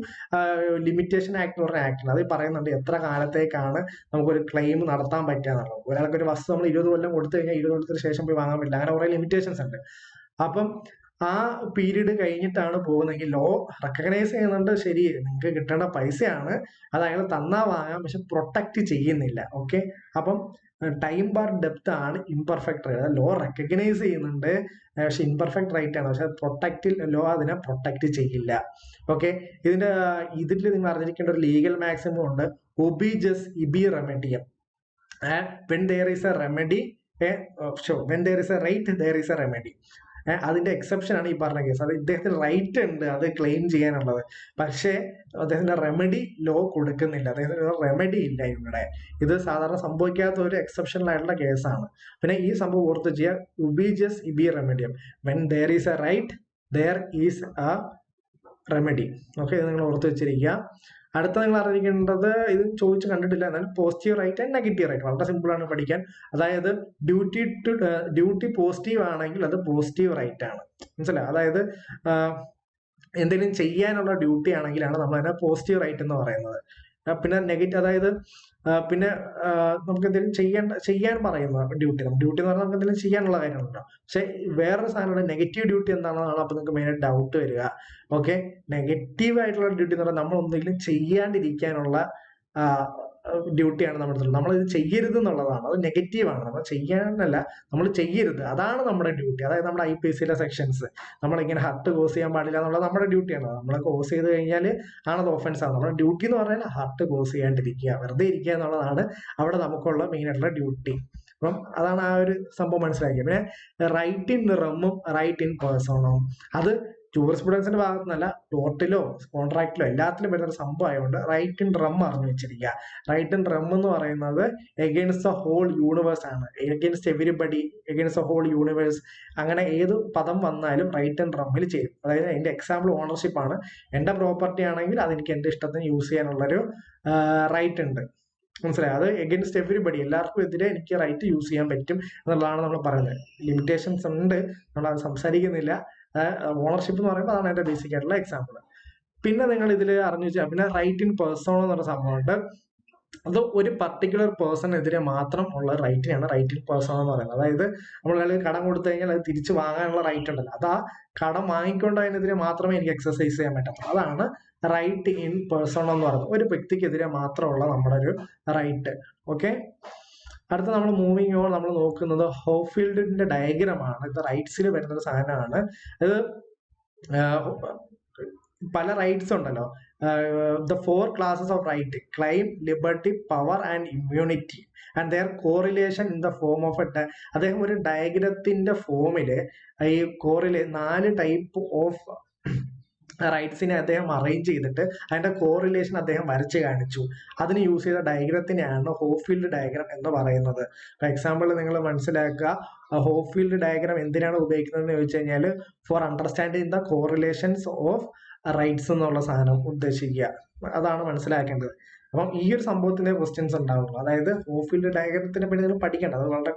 A: ലിമിറ്റേഷൻ ആക്ട് എന്ന് പറഞ്ഞ ആക്ട് അത് പറയുന്നുണ്ട് എത്ര കാലത്തേക്കാണ് നമുക്കൊരു ക്ലെയിം നടത്താൻ പറ്റുക എന്നുള്ളത്. ഒരാൾക്കൊരു വസ്തു നമ്മൾ 20 കൊല്ലം കൊടുത്തു കഴിഞ്ഞാൽ 20 കൊല്ലത്തിന് ശേഷം പോയി വാങ്ങാൻ പറ്റില്ല, അങ്ങനെ കുറേ ലിമിറ്റേഷൻസ് ഉണ്ട്. അപ്പം ആ പീരീഡ് കഴിഞ്ഞിട്ടാണ് പോകുന്നതെങ്കിൽ ലോ റെക്കഗ്നൈസ് ചെയ്യുന്നുണ്ട്, ശരി നിങ്ങൾക്ക് കിട്ടേണ്ട പൈസയാണ്, അത് അയാൾ തന്നാ വാങ്ങാം, പക്ഷെ പ്രൊട്ടക്ട് ചെയ്യുന്നില്ല. ഓക്കെ, അപ്പം ടൈം ബാർ ഡെപ്ത് ആണ് ഇംപെർഫെക്റ്റ് റൈറ്റ്. ലോ റെക്കഗ്നൈസ് ചെയ്യുന്നുണ്ട്, പക്ഷെ ഇംപെർഫെക്റ്റ് റൈറ്റ് ആണ്, പക്ഷെ ലോ അതിനെ പ്രൊട്ടക്ട് ചെയ്യില്ല. ഓക്കെ, ഇതിൽ നിങ്ങൾ അറിഞ്ഞിരിക്കേണ്ട ഒരു ലീഗൽ മാക്സിമം ഉണ്ട്, ഒബി ജസ് ഇബി റെമഡിയം. When there is a remedy, when there is a right there is a remedy. അതിന്റെ എക്സെപ്ഷൻ ആണ് ഈ പറഞ്ഞ കേസ്. അത് ഇദ്ദേഹത്തിന് റൈറ്റ് ഉണ്ട് അത് ക്ലെയിം ചെയ്യാനുള്ളത്, പക്ഷേ അദ്ദേഹത്തിന്റെ റെമഡി ലോ കൊടുക്കുന്നില്ല, അദ്ദേഹത്തിന് റെമഡി ഇല്ല ഇവിടെ. ഇത് സാധാരണ സംഭവിക്കാത്ത ഒരു എക്സെപ്ഷണൽ ആയിട്ടുള്ള കേസാണ്. പിന്നെ ഈ സംഭവം ഓർത്ത് ചെയ്യുക, ഉബിജസ് ഇബി റെമഡിയം, when there is a right there is a remedy. Okay, ഇത് നിങ്ങൾ ഓർത്ത് വെച്ചിരിക്കുക. അടുത്ത നിങ്ങൾ അറിഞ്ഞിരിക്കേണ്ടത്, ഇത് ചോദിച്ച് കണ്ടിട്ടില്ല എന്നാലും positive right and negative right. വളരെ സിമ്പിൾ ആണ് പഠിക്കാൻ. അതായത് ഡ്യൂട്ടി പോസിറ്റീവ് ആണെങ്കിൽ അത് പോസിറ്റീവ് റൈറ്റ് ആണ്, മനസ്സിലായി. അതായത് എന്തെങ്കിലും ചെയ്യാനുള്ള ഡ്യൂട്ടി ആണെങ്കിലാണ് നമ്മൾ അതിനെ പോസിറ്റീവ് റൈറ്റ് എന്ന് പറയുന്നത്. പിന്നെ നെഗറ്റീവ്, അതായത് പിന്നെ നമുക്ക് എന്തെങ്കിലും ചെയ്യാൻ പറയുന്ന ഡ്യൂട്ടി എന്ന് പറഞ്ഞാൽ നമുക്ക് എന്തെങ്കിലും ചെയ്യാനുള്ള കാര്യങ്ങളുണ്ടോ. പക്ഷെ വേറൊരു സാധനമാണ് നെഗറ്റീവ് ഡ്യൂട്ടി എന്താണെന്നാണ് അപ്പൊ നിങ്ങൾക്ക് മെയിനായിട്ട് ഡൗട്ട് വരിക. ഓക്കെ, നെഗറ്റീവ് ആയിട്ടുള്ള ഡ്യൂട്ടി എന്ന് പറഞ്ഞാൽ നമ്മൾ എന്തെങ്കിലും ചെയ്യാണ്ടിരിക്കാനുള്ള ഡ്യൂട്ടിയാണ് നമ്മൾ ഇത് ചെയ്യരുത് എന്നുള്ളതാണ്. അത് നെഗറ്റീവാണ്, നമ്മൾ ചെയ്യാനല്ല, നമ്മൾ ചെയ്യരുത്, അതാണ് നമ്മുടെ ഡ്യൂട്ടി. അതായത് നമ്മുടെ IPCയിലെ സെക്ഷൻസ്, നമ്മളിങ്ങനെ ഹർട്ട് കോസ് ചെയ്യാൻ പാടില്ല എന്നുള്ളത് നമ്മുടെ ഡ്യൂട്ടിയാണ്. നമ്മൾ കോസ് ചെയ്ത് കഴിഞ്ഞാൽ ആണത് ഓഫൻസ് ആണ്. നമ്മുടെ ഡ്യൂട്ടി എന്ന് പറഞ്ഞാൽ ഹർട്ട് കോസ് ചെയ്യാണ്ടിരിക്കുക, വെറുതെ ഇരിക്കുക എന്നുള്ളതാണ് അവിടെ നമുക്കുള്ള മെയിൻ ആയിട്ടുള്ള ഡ്യൂട്ടി. അപ്പം അതാണ് ആ ഒരു സംഭവം മനസ്സിലാക്കിയത്. പിന്നെ റൈറ്റ് ഇൻ റമ്മും റൈറ്റ് ഇൻ പേഴ്സണും, അത് ജൂറിസ്പ്രുഡൻസിന്റെ ഭാഗത്തു നിന്നല്ല, ടോർട്ടിലോ കോൺട്രാക്റ്റിലോ എല്ലാത്തിലും വരുന്ന സംഭവം ആയതുകൊണ്ട് റൈറ്റ് ഇൻ റം അറിഞ്ഞു വെച്ചിരിക്കുക. റൈറ്റ് ഇൻ റം എന്ന് പറയുന്നത് എഗെയിൻസ്റ്റ് ദ ഹോൾ യൂണിവേഴ്സ് ആണ്, against everybody, against the whole universe. അങ്ങനെ ഏത് പദം വന്നാലും റൈറ്റ് ഇൻ റമ്മിൽ ചെയ്യും. അതായത് അതിന്റെ എക്സാമ്പിൾ ഓണർഷിപ്പ് ആണ്. എന്റെ പ്രോപ്പർട്ടി ആണെങ്കിൽ അതെനിക്ക് എന്റെ ഇഷ്ടത്തിന് യൂസ് ചെയ്യാനുള്ളൊരു റൈറ്റ് ഉണ്ട്, മനസ്സിലായി. അത് എഗെയിൻസ്റ്റ് എവരിബഡി, എല്ലാവർക്കും എതിരെ എനിക്ക് റൈറ്റ് യൂസ് ചെയ്യാൻ പറ്റും എന്നുള്ളതാണ് നമ്മൾ പറയുന്നത്. ലിമിറ്റേഷൻസ് ഉണ്ട്, നമ്മൾ അത് സംസാരിക്കുന്നില്ല. ഓണർഷിപ്പ് എന്ന് പറയുമ്പോൾ അതാണ് അതിന്റെ ബേസിക് ആയിട്ടുള്ള എക്സാമ്പിൾ. പിന്നെ നിങ്ങൾ ഇതിൽ അറിഞ്ഞു വെച്ചാൽ പിന്നെ റൈറ്റ് ഇൻ പേഴ്സൺ എന്ന് പറഞ്ഞ സംഭവമുണ്ട്. അത് ഒരു പർട്ടിക്കുലർ പേഴ്സണെതിരെ മാത്രം ഉള്ള റൈറ്റിനാണ് റൈറ്റ് ഇൻ പേഴ്സൺ എന്ന് പറയുന്നത്. അതായത് നമ്മൾ കടം കൊടുത്തു കഴിഞ്ഞാൽ അത് തിരിച്ചു വാങ്ങാനുള്ള റൈറ്റ് ഉണ്ടല്ലോ, അത് ആ കടം വാങ്ങിക്കൊണ്ടതിനെതിരെ മാത്രമേ എനിക്ക് എക്സസൈസ് ചെയ്യാൻ പറ്റത്തുള്ളൂ. അതാണ് റൈറ്റ് ഇൻ പേഴ്സൺ എന്ന് പറയുന്നത്, ഒരു വ്യക്തിക്കെതിരെ മാത്രമുള്ള നമ്മുടെ ഒരു റൈറ്റ്. ഓക്കെ, അടുത്ത നമ്മൾ മൂവിങ് ഓൺ നമ്മൾ നോക്കുന്നത് ഹോഫീൽഡിന്റെ ഡയഗ്രമാണ്. ഇത് റൈറ്റ്സിൽ വരുന്ന ഒരു സാധനമാണ്. ഇത് പല റൈറ്റ്സ് ഉണ്ടല്ലോ, the 4 classes of right: claim, liberty, power and immunity and their correlation in the form of അദ്ദേഹം ഒരു ഡയഗ്രത്തിന്റെ ഫോമില് ഈ 4 ടൈപ്പ് ഓഫ് റൈറ്റ്സിനെ അദ്ദേഹം അറേഞ്ച് ചെയ്തിട്ട് അതിന്റെ കോറിലേഷൻ അദ്ദേഹം വരച്ച് കാണിച്ചു. അതിന് യൂസ് ചെയ്ത ഡയഗ്രത്തിനെയാണ് ഹോപ്ഫീൽഡ് ഡയഗ്രം എന്ന് പറയുന്നത്. ഫോർ എക്സാമ്പിൾ നിങ്ങൾ മനസ്സിലാക്കുക, ഹോപ്ഫീൽഡ് ഡയഗ്രം എന്തിനാണ് ഉപയോഗിക്കുന്നത് എന്ന് ചോദിച്ചു കഴിഞ്ഞാൽ for understanding the correlations of rights എന്നുള്ള സാധനം ഉദ്ദേശിക്കുക, അതാണ് മനസ്സിലാക്കേണ്ടത്. അപ്പം ഈ ഒരു സംഭവത്തിന്റെ ക്വസ്റ്റ്യൻസ് ഉണ്ടാവുള്ളൂ. അതായത് ഹോപ്ഫീൽഡ് ഡയഗ്രത്തിനെ പറ്റി നിങ്ങൾ പഠിക്കേണ്ടത്, അത് വളരെ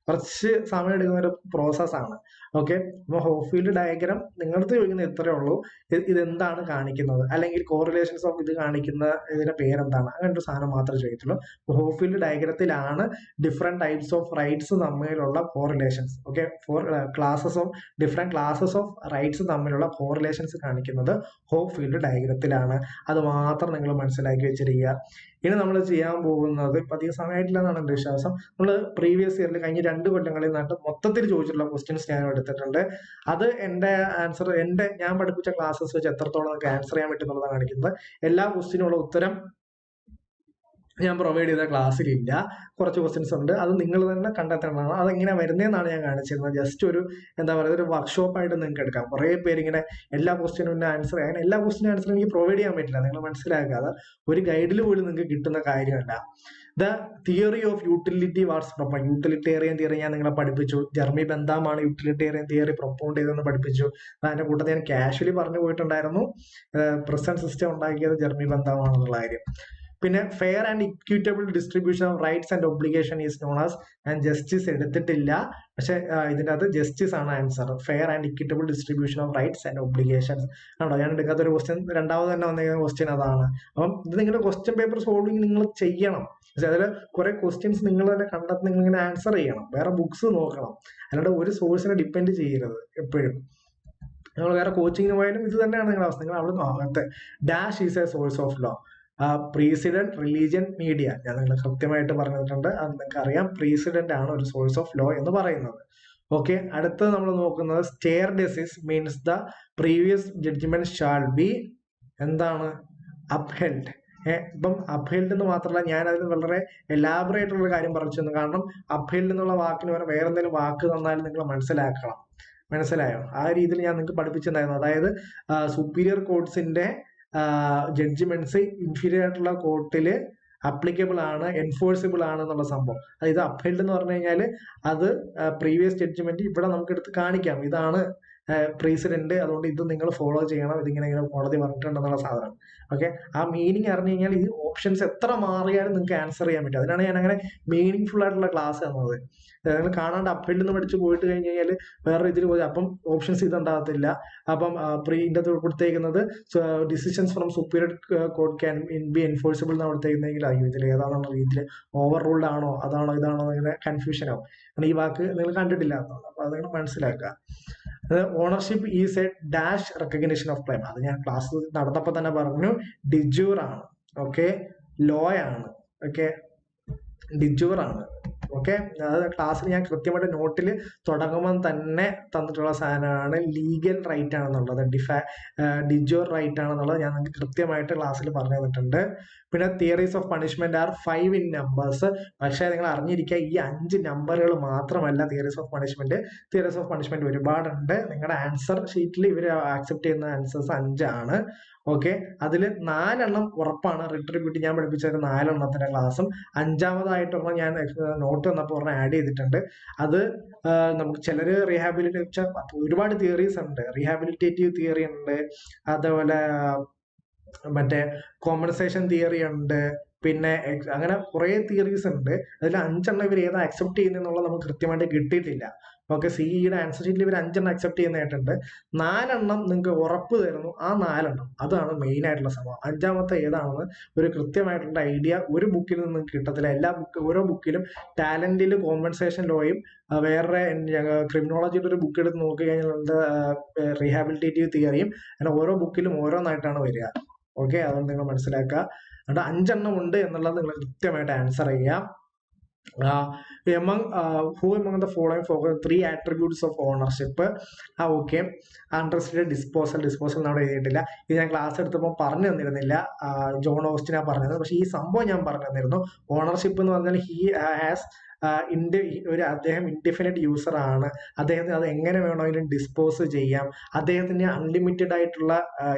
A: കുറച്ച് സമയം എടുക്കുന്ന ഒരു പ്രോസസ്സാണ്. ഓക്കെ, അപ്പൊ ഹോപ്ഫീൽഡ് ഡയഗ്രം നിങ്ങളടുത്ത് ചോദിക്കുന്നത് ഇത്രയേ ഉള്ളൂ, ഇതെന്താണ് കാണിക്കുന്നത്, അല്ലെങ്കിൽ കോറിലേഷൻസ് ഓഫ് ഇത് കാണിക്കുന്ന ഇതിന്റെ പേരെന്താണ്, അങ്ങനത്തെ ഒരു സാധനം മാത്രമേ ചോദിച്ചുള്ളൂ. ഹോപ്ഫീൽഡ് ഡയഗ്രത്തിലാണ് ഡിഫറെന്റ് ടൈപ്സ് ഓഫ് റൈറ്റ്സ് തമ്മിലുള്ള correlations, okay, for different classes of rights തമ്മിലുള്ള കോറിലേഷൻസ് കാണിക്കുന്നത് ഹോപ്ഫീൽഡ് ഡയഗ്രത്തിലാണ്. അത് മാത്രം നിങ്ങൾ മനസ്സിലാക്കി വെച്ചിരിക്കുക. ഇനി നമ്മൾ ചെയ്യാൻ പോകുന്നത്, ഇപ്പം അധികം സമയമായിട്ടില്ല എന്നാണ് എൻ്റെ വിശ്വാസം, നമ്മൾ പ്രീവിയസ് ഇയറിൽ കഴിഞ്ഞ 2 കൊല്ലങ്ങളിൽ നിന്നിട്ട് മൊത്തത്തിൽ ചോദിച്ചിട്ടുള്ള ക്വസ്റ്റ്യൻസ് ഞാൻ എടുത്തിട്ടുണ്ട്. അത് എൻ്റെ ആൻസർ, ഞാൻ പഠിപ്പിച്ച ക്ലാസ്സസ് വെച്ച് എത്രത്തോളം നമുക്ക് ആൻസർ ചെയ്യാൻ പറ്റുന്നുള്ളതാണ് കാണിക്കുന്നത്. എല്ലാ ക്വസ്റ്റ്യനുള്ള ഉത്തരം ഞാൻ പ്രൊവൈഡ് ചെയ്ത ക്ലാസ്സിലില്ല. കുറച്ച് ക്വസ്റ്റ്യൻസ് ഉണ്ട്, അത് നിങ്ങൾ തന്നെ കണ്ടെത്തേണ്ടതാണ്. അതെങ്ങനെ വരുന്നതെന്നാണ് ഞാൻ കാണിച്ചിരുന്നത്. ജസ്റ്റ് ഒരു എന്താ പറയുക, ഒരു വർക്ക്ഷോപ്പായിട്ട് നിങ്ങൾക്ക് എടുക്കാം. കുറേ പേര് ഇങ്ങനെ എല്ലാ ക്വസ്റ്റ്യനും ആൻസർ ചെയ്യാൻ, എല്ലാ ക്വസ്റ്റ്യനും ആൻസർ എനിക്ക് പ്രൊവൈഡ് ചെയ്യാൻ പറ്റില്ല. നിങ്ങൾ മനസ്സിലാക്കാതെ ഒരു ഗൈഡിൽ പോലും നിങ്ങൾക്ക് കിട്ടുന്ന കാര്യമല്ല. The theory of utility was propound, utilitarian theory ഞാൻ നിങ്ങളെ പഠിപ്പിച്ചു. ജെർമി ബെന്താമാണ് യൂട്ടിലിറ്റേറിയൻ തിയറി പ്രൊപ്പോണ്ട് ചെയ്തെന്ന് പഠിപ്പിച്ചു. അതിന്റെ കൂട്ടത്തിൽ ഞാൻ കാഷ്വലി പറഞ്ഞു പോയിട്ടുണ്ടായിരുന്നു, പ്രസന്റ് സിസ്റ്റം ഉണ്ടാക്കിയത് ജെർമി ബെന്താമാണെന്നുള്ള കാര്യം. പിന്നെ fair and equitable distribution of rights and obligation is known as, ഞാൻ ജസ്റ്റിസ് എടുത്തിട്ടില്ല, പക്ഷെ ഇതിൻ്റെ അത് ജസ്റ്റിസ് ആണ് answer. Fair and equitable distribution of rights and obligations ആണോ, ഞാൻ എടുക്കാത്ത ഒരു ക്വസ്റ്റ്യൻ, രണ്ടാമത് തന്നെ വന്നിരിക്കുന്ന ക്വസ്റ്റ്യൻ അതാണ്. അപ്പം ഇത് നിങ്ങളുടെ ക്വസ്റ്റ്യൻ പേപ്പർ സോൾവിങ് നിങ്ങൾ ചെയ്യണം. പക്ഷെ അതിൽ കുറെ ക്വസ്റ്റ്യൻസ് നിങ്ങൾ തന്നെ കണ്ടെത്തി നിങ്ങൾ ഇങ്ങനെ ആൻസർ ചെയ്യണം, വേറെ ബുക്സ് നോക്കണം, അല്ലാണ്ട് ഒരു സോഴ്സിനെ ഡിപ്പെൻഡ് ചെയ്യരുത് എപ്പോഴും. നിങ്ങൾ വേറെ കോച്ചിങ്ങിന് പോയാലും ഇത് തന്നെയാണ് നിങ്ങളുടെ അവസ്ഥ. നിങ്ങൾ അവിടെ അങ്ങനത്തെ dash is a source of law, precedent, religion, media ഞാൻ നിങ്ങൾ കൃത്യമായിട്ട് പറഞ്ഞിട്ടുണ്ട്, അത് നിങ്ങൾക്ക് അറിയാം. പ്രീസിഡന്റ് ആണ് ഒരു സോഴ്സ് ഓഫ് ലോ എന്ന് പറയുന്നത്. ഓക്കെ, അടുത്തത് നമ്മൾ നോക്കുന്നത് സ്റ്റെയർ ഡെസിസ് means the previous judgement shall be എന്താണ് അപ്ഹെൽഡ്. ഇപ്പം അപ്ഹെൽഡ് എന്ന് മാത്രമല്ല, ഞാൻ അതിന് വളരെ എലാബറേറ്റ് ഉള്ള കാര്യം പറഞ്ഞു തന്നു. കാരണം അപ്ഹെൽഡ് എന്നുള്ള വാക്കിന് വരെ വേറെ എന്തെങ്കിലും വാക്ക് തന്നാലും നിങ്ങൾ മനസ്സിലാക്കണം. മനസ്സിലായോ? ആ രീതിയിൽ ഞാൻ നിങ്ങൾക്ക് പഠിപ്പിച്ചിട്ടുണ്ടായിരുന്നു. അതായത് സുപ്പീരിയർ കോർട്സിന്റെ ജഡ്ജ്മെന്റ്സ് ഇൻഫീരിയർ ആയിട്ടുള്ള കോർട്ടില് അപ്ലിക്കബിൾ ആണ്, എൻഫോഴ്സിബിൾ ആണ് എന്നുള്ള സംഭവം. അതായത് അപ്ഹെൽഡ് എന്ന് പറഞ്ഞു കഴിഞ്ഞാൽ അത് പ്രീവിയസ് ജഡ്ജ്മെന്റ് ഇവിടെ നമുക്ക് എടുത്ത് കാണിക്കാം, ഇതാണ് പ്രസിഡന്റ്, അതുകൊണ്ട് ഇത് നിങ്ങൾ ഫോളോ ചെയ്യണം, ഇതിങ്ങനെ കോടതി പറഞ്ഞിട്ടുണ്ടെന്നുള്ള സാധനം. ഓക്കെ, ആ മീനിങ് അറിഞ്ഞു കഴിഞ്ഞാൽ ഈ ഓപ്ഷൻസ് എത്ര മാറിയാലും നിങ്ങൾക്ക് ആൻസർ ചെയ്യാൻ പറ്റും. അതിനാണ് ഞാൻ അങ്ങനെ മീനിങ് ഫുൾ ആയിട്ടുള്ള ക്ലാസ് തന്നത്. നിങ്ങൾ കാണാണ്ട് അപ്പീൽഡ് നിന്ന് പഠിച്ച് പോയിട്ട് കഴിഞ്ഞ് കഴിഞ്ഞാൽ വേറെ രീതിയിൽ പോയി അപ്പം ഓപ്ഷൻസ് ഇതുണ്ടാകത്തില്ല. അപ്പം ഇതിൻ്റെ കൊടുത്തേക്കുന്നത് decisions from superior court can be enforceable എന്നാണ് കൊടുത്തേക്കുന്നെങ്കിൽ അയ്യോ ഇതിൽ ഏതാണെന്നുള്ള രീതിയിൽ ഓവർ റൂൾഡ് ആണോ അതാണോ ഇതാണോ ഇങ്ങനെ കൺഫ്യൂഷൻ ആവും. കാരണം ഈ വാക്ക് നിങ്ങൾ കണ്ടിട്ടില്ല എന്നുള്ളത്. അപ്പൊ അത് നിങ്ങൾ മനസ്സിലാക്കുക. Ownership is A dash recognition of claim. അത് ഞാൻ ക്ലാസ് നടന്നപ്പോൾ തന്നെ പറഞ്ഞു, ഡിജൂർ ആണ്. ഓക്കെ, ലോ ആണ്. ഓക്കെ, ഡിജൂർ ആണ്. ഓക്കെ, അത് ക്ലാസ്സിൽ ഞാൻ കൃത്യമായിട്ട് നോട്ടിൽ തുടങ്ങുമ്പോൾ തന്നെ തന്നിട്ടുള്ള സാധനമാണ്. ലീഗൽ റൈറ്റ് ആണെന്നുള്ളത്, ഡിജൂർ റൈറ്റ് ആണെന്നുള്ളത് ഞാൻ നിങ്ങൾക്ക് കൃത്യമായിട്ട് ക്ലാസ്സിൽ പറഞ്ഞു തന്നിട്ടുണ്ട്. പിന്നെ theories of punishment are 5 in numbers. പക്ഷേ നിങ്ങൾ അറിഞ്ഞിരിക്കുക, ഈ 5 നമ്പറുകൾ മാത്രമല്ല theories of punishment. Theories of punishment ഒരുപാടുണ്ട്. നിങ്ങളുടെ ആൻസർ ഷീറ്റിൽ ഇവർ ആക്സെപ്റ്റ് ചെയ്യുന്ന ആൻസേഴ്സ് 5 ആണ്. ഓക്കെ, അതിൽ 4 എണ്ണം ഉറപ്പാണ്. റിട്രിബ്യൂട്ട് ഞാൻ പഠിപ്പിച്ച 4 എണ്ണത്തിന്റെ ക്ലാസ്സും 5ാമതായിട്ടൊന്നും ഞാൻ നോട്ട് വന്നപ്പോൾ ഒരെണ്ണം ആഡ് ചെയ്തിട്ടുണ്ട്. അത് നമുക്ക് ചിലര് റീഹാബിലിറ്റേറ്റ്, ഒരുപാട് തിയറീസ് ഉണ്ട്. റീഹാബിലിറ്റേറ്റീവ് തിയറി ഉണ്ട്, അതേപോലെ മറ്റേ കോമ്പൻസേഷൻ തിയറി ഉണ്ട്, പിന്നെ അങ്ങനെ കുറെ തിയറീസ് ഉണ്ട്. അതിൽ 5 എണ്ണം ഇവർ ഏതാ അക്സെപ്റ്റ് ചെയ്യുന്നതെന്നുള്ളത് നമുക്ക് കൃത്യമായിട്ട് കിട്ടിയിട്ടില്ല. ഓക്കെ, സിഇയുടെ ആൻസർ ഷീറ്റിൽ ഇവർ 5 എണ്ണം അക്സെപ്റ്റ് ചെയ്യുന്നതായിട്ടുണ്ട്. 4 എണ്ണം നിങ്ങൾക്ക് ഉറപ്പ് തരുന്നു. ആ 4 എണ്ണം അതാണ് മെയിൻ ആയിട്ടുള്ള സംഭവം. 5ാമത്തെ ഏതാണെന്ന് ഒരു കൃത്യമായിട്ടുള്ള ഐഡിയ ഒരു ബുക്കിൽ നിന്ന് കിട്ടത്തില്ല. ഓരോ ബുക്കിലും ടാലന്റിൽ കോമ്പൻസേഷൻ ലോയും വേറെ ക്രിമിനോളജിയുടെ ഒരു ബുക്ക് എടുത്ത് നോക്കി കഴിഞ്ഞാൽ റീഹാബിലിറ്റേറ്റീവ് തിയറിയും അങ്ങനെ ഓരോ ബുക്കിലും ഓരോന്നായിട്ടാണ് വരിക. ഓക്കെ, അതുകൊണ്ട് നിങ്ങൾ മനസ്സിലാക്കുക. അതുകൊണ്ട് 5 എണ്ണം ഉണ്ട് എന്നുള്ളത് നിങ്ങൾ കൃത്യമായിട്ട് ആൻസർ ചെയ്യാം. Who among the following focus 3 attributes of ownership? Okay, understated disposal അവിടെ എഴുതിയിട്ടില്ല. ഇത് ഞാൻ ക്ലാസ് എടുത്തപ്പോൾ പറഞ്ഞു തന്നിരുന്നില്ല, ജോൺ ഓസ്റ്റിനാ പറഞ്ഞത്. പക്ഷെ ഈ സംഭവം ഞാൻ പറഞ്ഞു തന്നിരുന്നു. ഓണർഷിപ്പ് എന്ന് പറഞ്ഞാൽ ഹി ഹാസ് അദ്ദേഹം ഇൻഡിഫിനിറ്റ് യൂസർ ആണ്, അദ്ദേഹത്തിന് അത് എങ്ങനെ വേണമെങ്കിലും ഡിസ്പോസ് ചെയ്യാം, അദ്ദേഹത്തിന് അൺലിമിറ്റഡ് ആയിട്ടുള്ള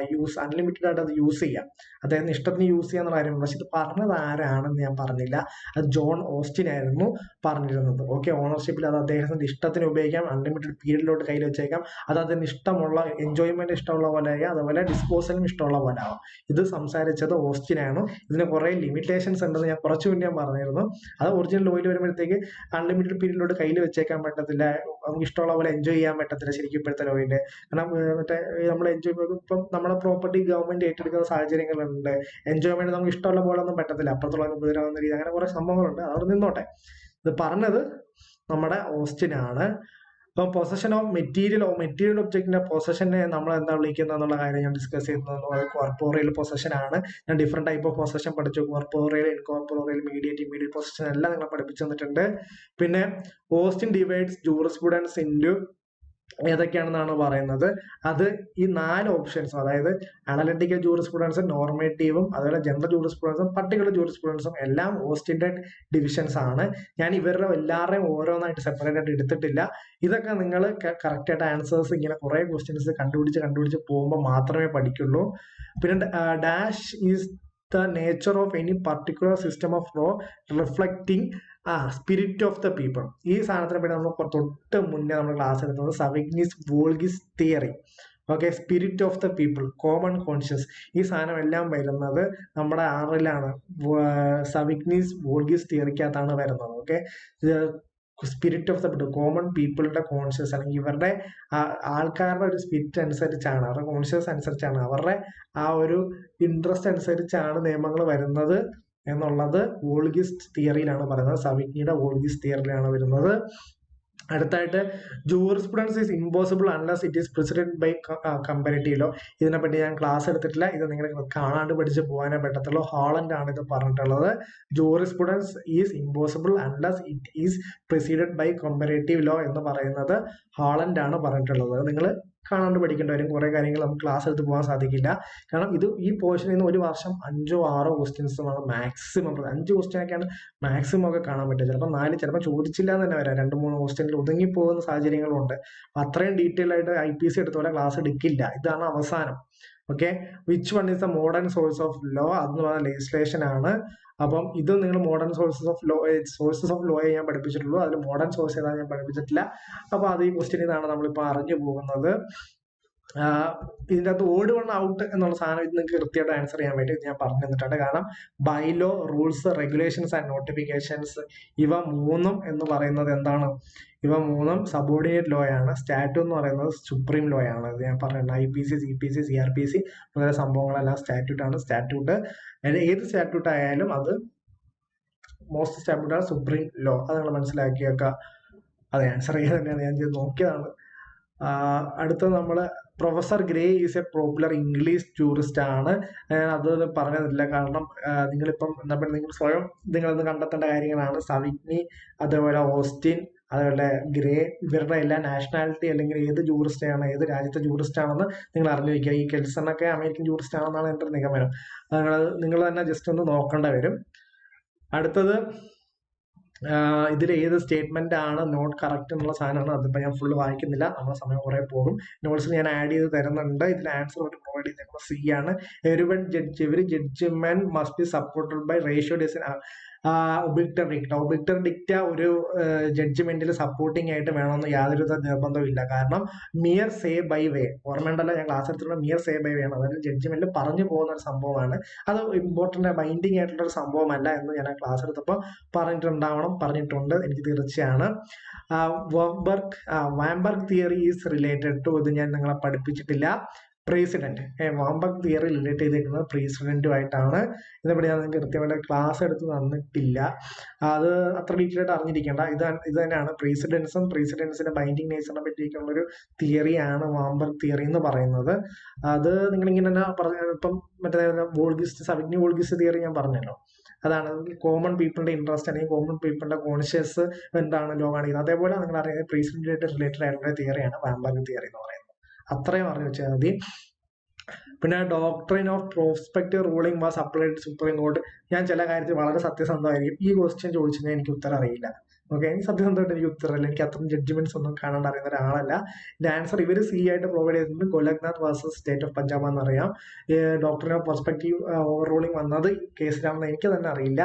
A: അൺലിമിറ്റഡ് ആയിട്ട് അത് യൂസ് ചെയ്യാം, അദ്ദേഹത്തിന് ഇഷ്ടത്തിന് യൂസ് ചെയ്യാന്നുള്ള കാര്യം. പക്ഷെ ഇത് പറഞ്ഞത് ആരാണെന്ന് ഞാൻ പറഞ്ഞില്ല, അത് ജോൺ ഓസ്റ്റിൻ ആയിരുന്നു പറഞ്ഞിരുന്നത്. ഓക്കെ, ഓണർഷിപ്പിൽ അത് അദ്ദേഹത്തിന്റെ ഇഷ്ടത്തിന് ഉപയോഗിക്കാം, അൺലിമിറ്റഡ് പീരീഡിലോട്ട് കയ്യിൽ വെച്ചേക്കാം, അത് അതിന് ഇഷ്ടമുള്ള എൻജോയ്മെന്റ് ഇഷ്ടമുള്ള പോലെ ആകാം, അതുപോലെ ഡിസ്പോസലും ഇഷ്ടമുള്ള പോലെ ആവാം. ഇത് സംസാരിച്ചത് ഓസ്റ്റിനാണ്. ഇതിന് കുറെ ലിമിറ്റേഷൻസ് ഉണ്ടെന്ന് ഞാൻ കുറച്ചു മുന്നേ പറഞ്ഞിരുന്നു. അത് ഒറിജിനൽ ലോയിൽ വരുമ്പോഴത്തേക്ക് അൺലിമിറ്റഡ് പീരീഡിലോട്ട് കയ്യിൽ വെച്ചേക്കാൻ പറ്റത്തില്ല, നമുക്ക് ഇഷ്ടമുള്ള പോലെ എൻജോയ് ചെയ്യാൻ പറ്റത്തില്ല ശരിക്കും ഇപ്പോഴത്തെ ലോയില്. കാരണം മറ്റേ നമ്മൾ എൻജോയ് ഇപ്പം നമ്മുടെ പ്രോപ്പർട്ടി ഗവൺമെന്റ് ഏറ്റെടുക്കുന്ന സാഹചര്യങ്ങളുണ്ട്, എൻജോയ്മെന്റ് നമുക്ക് ഇഷ്ടമുള്ള പോലെ ഒന്നും പറ്റത്തില്ല, അപ്പുറത്തുള്ള ഉപദ്രവം രീതി, അങ്ങനെ കുറെ സംഭവങ്ങളുണ്ട്. അവിടെ നിന്നോട്ടെ. ഇത് പറഞ്ഞത് നമ്മുടെ ഓസ്റ്റിനാണ്. ഇപ്പം പൊസഷൻ ഓഫ് മെറ്റീരിയൽ ഒബ്ജക്റ്റിന്റെ പൊസഷനെ നമ്മൾ എന്താ വിളിക്കുന്നത് എന്നുള്ള കാര്യം ഞാൻ ഡിസ്കസ് ചെയ്യുന്നത് കോർപ്പോറിയൽ പൊസഷൻ ആണ്. ഞാൻ ഡിഫറെന്റ് ടൈപ്പ് ഓഫ് പൊസഷൻ പഠിച്ചു, കോർപ്പോറിയൽ, ഇൻകോർപ്പോറിയൽ, മീഡിയേറ്റ്, ഇമ്മീഡിയറ്റ് പൊസഷൻ എല്ലാം നിങ്ങൾ പഠിപ്പിച്ചു തന്നിട്ടുണ്ട്. പിന്നെ ഓസ്റ്റിൻ ഡിവൈഡ്സ് ജൂറിസ്പ്രുഡൻസ് ഇൻറ്റു ഏതൊക്കെയാണെന്നാണ് പറയുന്നത്. അത് ഈ 4 ഓപ്ഷൻസും, അതായത് അനലിറ്റിക്കൽ ജൂറിസ്പ്രുഡൻസും, നോർമേറ്റീവും, അതുപോലെ ജനറൽ ജൂറിസ്പ്രുഡൻസും, പർട്ടിക്കുലർ ജൂറിസ്പ്രുഡൻസും എല്ലാം ഓസ്റ്റിന്റെ ഡിവിഷൻസ് ആണ്. ഞാൻ ഇവരുടെ എല്ലാവരുടെയും ഓരോന്നായിട്ട് സെപ്പറേറ്റ് ആയിട്ട് എടുത്തിട്ടില്ല. ഇതൊക്കെ നിങ്ങൾ കറക്റ്റ് ആയിട്ട് ആൻസേഴ്സ് ഇങ്ങനെ കുറെ ക്വസ്റ്റ്യൻസ് കണ്ടുപിടിച്ച് പോകുമ്പോൾ മാത്രമേ പഠിക്കുള്ളൂ. പിന്നെ dash is the nature of any particular system of law reflecting spirit of the people. ഈ സാധനത്തിനെ പറ്റി നമ്മൾ തൊട്ട് മുന്നേ നമ്മൾ ക്ലാസ് എടുത്തത് Savigny's Volksgeist theory. Okay, spirit of the people, common conscious, ഈ സാധനം എല്ലാം വരുന്നത് നമ്മുടെ ആറിലാണ്, സവിഗ്നിസ് വോൾഗിസ് തിയറിക്കകത്താണ് വരുന്നത്. Okay, spirit of the people, common പീപ്പിളിന്റെ കോൺഷ്യസ്, അല്ലെങ്കിൽ ഇവരുടെ ആൾക്കാരുടെ ഒരു സ്പിരിറ്റ് അനുസരിച്ചാണ്, അവരുടെ കോൺഷ്യസ് അനുസരിച്ചാണ്, അവരുടെ ആ ഒരു ഇൻട്രസ്റ്റ് അനുസരിച്ചാണ് നിയമങ്ങൾ വരുന്നത് എന്നുള്ളത് വോൾഗിസ്റ്റ് തിയറിയിലാണ് പറയുന്നത്, സവിഗ്നിയുടെ വോൾഗിസ്റ്റ് തിയറിയിലാണ് വരുന്നത്. അടുത്തായിട്ട് jurisprudence is impossible unless it is precedent by comparative law. ഇതിനെപ്പറ്റി ഞാൻ ക്ലാസ് എടുത്തിട്ടില്ല, ഇത് നിങ്ങൾ കാണാണ്ട് പഠിച്ച് പോകാനേ പറ്റത്തുള്ളൂ. ഹോളണ്ട് ആണ് ഇത് പറഞ്ഞിട്ടുള്ളത്. Jurisprudence is impossible unless it is preceded by comparative law എന്ന് പറയുന്നത് ഹോളണ്ട് ആണ് പറഞ്ഞിട്ടുള്ളത്. നിങ്ങൾ കാണാണ്ട് പഠിക്കേണ്ടി വരും, കുറെ കാര്യങ്ങൾ നമുക്ക് ക്ലാസ് എടുത്ത് പോകാൻ സാധിക്കില്ല. കാരണം ഈ പോർഷനിൽ നിന്ന് ഒരു വർഷം 5 or 6 ക്വസ്റ്റ്യൻസ് മാക്സിമം, 5 ക്വസ്റ്റ്യനൊക്കെയാണ് മാക്സിമം ഒക്കെ കാണാൻ പറ്റുക. ചിലപ്പോൾ 4, ചിലപ്പോൾ ചോദിച്ചില്ല എന്ന് തന്നെ വരാം, 2-3 ക്വസ്റ്റ്യനിൽ ഒതുങ്ങിപ്പോകുന്ന സാഹചര്യങ്ങളുണ്ട്. അത്രയും ഡീറ്റെയിൽ ആയിട്ട് IPC എടുത്ത പോലെ ക്ലാസ് എടുക്കില്ല, ഇതാണ് അവസാനം. Okay, which one is the modern source of law, അതെന്ന് പറഞ്ഞ ലെജിസ്ലേഷൻ ആണ്. അപ്പം ഇത് നിങ്ങൾ മോഡേൺ സോഴ്സസ് ഓഫ് ലോയെ ഞാൻ പഠിപ്പിച്ചിട്ടുള്ളൂ, അതിൽ മോഡേൺ സോഴ്സ് ഏതാണ് ഞാൻ പഠിപ്പിച്ചിട്ടില്ല. അപ്പൊ അത് ഈ ക്വസ്റ്റ്യൻ ഇതാണ് നമ്മളിപ്പോൾ അറിഞ്ഞു പോകുന്നത്. ഇതിൻ്റെ അകത്ത് ഓഡ് വൺ ഔട്ട് എന്നുള്ള സാധനം ഇത് നിങ്ങൾക്ക് കൃത്യമായിട്ട് ആൻസർ ചെയ്യാൻ വേണ്ടി ഞാൻ പറഞ്ഞു തന്നിട്ടുണ്ട്. കാരണം bylaw, rules, regulations and notifications, ഇവ 3 എന്ന് പറയുന്നത് എന്താണ്? ഇവ 3 സബോർഡിനേറ്റ് ലോ ആണ്. സ്റ്റാറ്റ്യൂട്ട് എന്ന് പറയുന്നത് സുപ്രീം ലോ ആണ്. ഇത് ഞാൻ പറഞ്ഞിട്ടുണ്ട്. IPC, CPC, CRPC മുതലായ സംഭവങ്ങളെല്ലാം സ്റ്റാറ്റ്യൂട്ട് ആണ്. സ്റ്റാറ്റ്യൂട്ട് ഏത് സ്റ്റാറ്റ്യൂട്ട് ആയാലും അത് മോസ്റ്റ് സ്റ്റാറ്റ്യൂട്ട് ആണ് സുപ്രീം ലോ. അത് നിങ്ങൾ മനസ്സിലാക്കിയേക്കുക. അത് ആൻസർ ചെയ്യാൻ തന്നെയാണ് ഞാൻ ചെയ്ത് നോക്കിയതാണ്. അടുത്തത് നമ്മൾ professor grey is A popular English tourist ആണ്. അത് പറഞ്ഞതില്ല, കാരണം നിങ്ങളിപ്പം എന്താ പറയുക, നിങ്ങൾ സ്വയം നിങ്ങളൊന്ന് കണ്ടെത്തേണ്ട കാര്യങ്ങളാണ്. സവിഗ്നി, അതേപോലെ ഓസ്റ്റിൻ, അതേപോലെ ഗ്രേ, ഇവരുടെ എല്ലാ നാഷണാലിറ്റി അല്ലെങ്കിൽ ഏത് ടൂറിസ്റ്റ് ആണ്, ഏത് രാജ്യത്തെ ടൂറിസ്റ്റ് ആണെന്ന് നിങ്ങൾ അറിഞ്ഞിരിക്കുക. ഈ കെൽസണൊക്കെ അമേരിക്കൻ ടൂറിസ്റ്റ് ആണെന്നാണ് എൻ്റെ ഒരു നിഗമനം. നിങ്ങൾ തന്നെ ജസ്റ്റ് ഒന്ന് നോക്കേണ്ട വരും. അടുത്തത് ഇതിൽ ഏത് സ്റ്റേറ്റ്മെന്റ് ആണ് നോട്ട് കറക്റ്റ് എന്നുള്ള സാധനമാണ്. അതിപ്പോൾ ഞാൻ ഫുള്ള് വായിക്കുന്നില്ല, നമ്മുടെ സമയം കുറെ പോകും. നോട്ട്സ് ഞാൻ ആഡ് ചെയ്ത് തരുന്നുണ്ട്. ഇതിൽ ആൻസർ പ്രൊവൈഡ് ചെയ്തേക്കുന്നത് C ആണ്. Every judgement must be supported by റേഷ്യോ ഡിസിൻ ഒബിക്ടർ ഡിക്റ്റ. ഒബിക്ടർ ഡിക്റ്റ ഒരു ജഡ്ജ്മെന്റിൽ സപ്പോർട്ടിംഗ് ആയിട്ട് വേണമെന്ന് യാതൊരു നിർബന്ധവും ഇല്ല. കാരണം മിയർ സേ ബൈ വേ, ഓർമ്മയുണ്ടല്ലോ ഞാൻ ക്ലാസ് എടുത്തിട്ടുള്ള മിയർ സേ ബൈ വേ ആണ്. അതായത് ജഡ്ജ്മെന്റിൽ പറഞ്ഞു പോകുന്ന ഒരു സംഭവമാണ്. അത് ഇമ്പോർട്ടന്റ് ബൈൻഡിങ് ആയിട്ടുള്ള ഒരു സംഭവമല്ല എന്ന് ഞാൻ ക്ലാസ് എടുത്തപ്പോൾ പറഞ്ഞിട്ടുണ്ട്, എനിക്ക് തീർച്ചയാണ്. വാംബർഗ് തിയറി ഈസ് റിലേറ്റഡ് ടു, ഇത് ഞാൻ നിങ്ങളെ പഠിപ്പിച്ചിട്ടില്ല. പ്രസിഡന്റ്, വാംബർഗ് തിയറി റിലേറ്റ് ചെയ്തിരിക്കുന്നത് പ്രസിഡന്റുമായിട്ടാണ്. ഇതേപടി ഞാൻ നിങ്ങൾക്ക് കൃത്യമായിട്ട് ക്ലാസ് എടുത്ത് തന്നിട്ടില്ല, അത് അത്ര ഡീറ്റെയിൽ ആയിട്ട് അറിഞ്ഞിരിക്കേണ്ട. ഇത് തന്നെയാണ് പ്രസിഡൻസിന്റെ ബൈൻഡിങ് നേച്ചറിനെ പറ്റിയിട്ടുള്ള ഒരു തിയറിയാണ് വാംബർഗ് തിയറി എന്ന് പറയുന്നത്. അത് നിങ്ങളിങ്ങനെ തന്നെ ഇപ്പം മറ്റേ സവിഗ്നി വോൾഗിസ്റ്റ് തിയറി ഞാൻ പറഞ്ഞല്ലോ, അതാണ് കോമൺ പീപ്പിളിന്റെ ഇൻട്രസ്റ്റ് അല്ലെങ്കിൽ കോമൺ പീപ്പിളിന്റെ കോൺഷ്യസ് എന്താണ് ലോ കാണിക്കുന്നത്. അതേപോലെ നിങ്ങൾ അറിയാം പ്രസിഡന്റായിട്ട് റിലേറ്റഡ് ആയിട്ടുള്ള തിയറിയാണ് വാംബർഗ് തിയറി എന്ന് പറയുന്നത്. അത്രയും അറിഞ്ഞു വെച്ചാൽ മതി. പിന്നെ doctrine of prospective ruling was applied supreme court. ഞാൻ ചില കാര്യത്തിൽ വളരെ സത്യസന്ധമായിരിക്കും. ഈ ക്വസ്റ്റ്യൻ ചോദിച്ചാൽ എനിക്ക് ഉത്തരം അറിയില്ല, ഓക്കെ, എനിക്ക് സത്യസന്ധമായിട്ട് എനിക്ക് ഉത്തരമില്ല. എനിക്ക് അത്രയും ജഡ്ജ്മെന്റ്സ് ഒന്നും കാണാണ്ട് അറിയുന്ന ഒരാളല്ല. ഇതിന്റെ ആൻസർ ഇവർ സി ആയിട്ട് പ്രൊവൈഡ് ചെയ്തിട്ടുണ്ട്. ഗോലഖ്നാഥ് വേഴ്സസ് സ്റ്റേറ്റ് ഓഫ് പഞ്ചാബ് എന്നറിയാം. ഡോക്ടറിന്റെ പെർസ്പെക്റ്റീവ് ഓവർ റൂളിംഗ് വന്നത് കേസിലാണെന്ന് എനിക്ക് തന്നെ അറിയില്ല.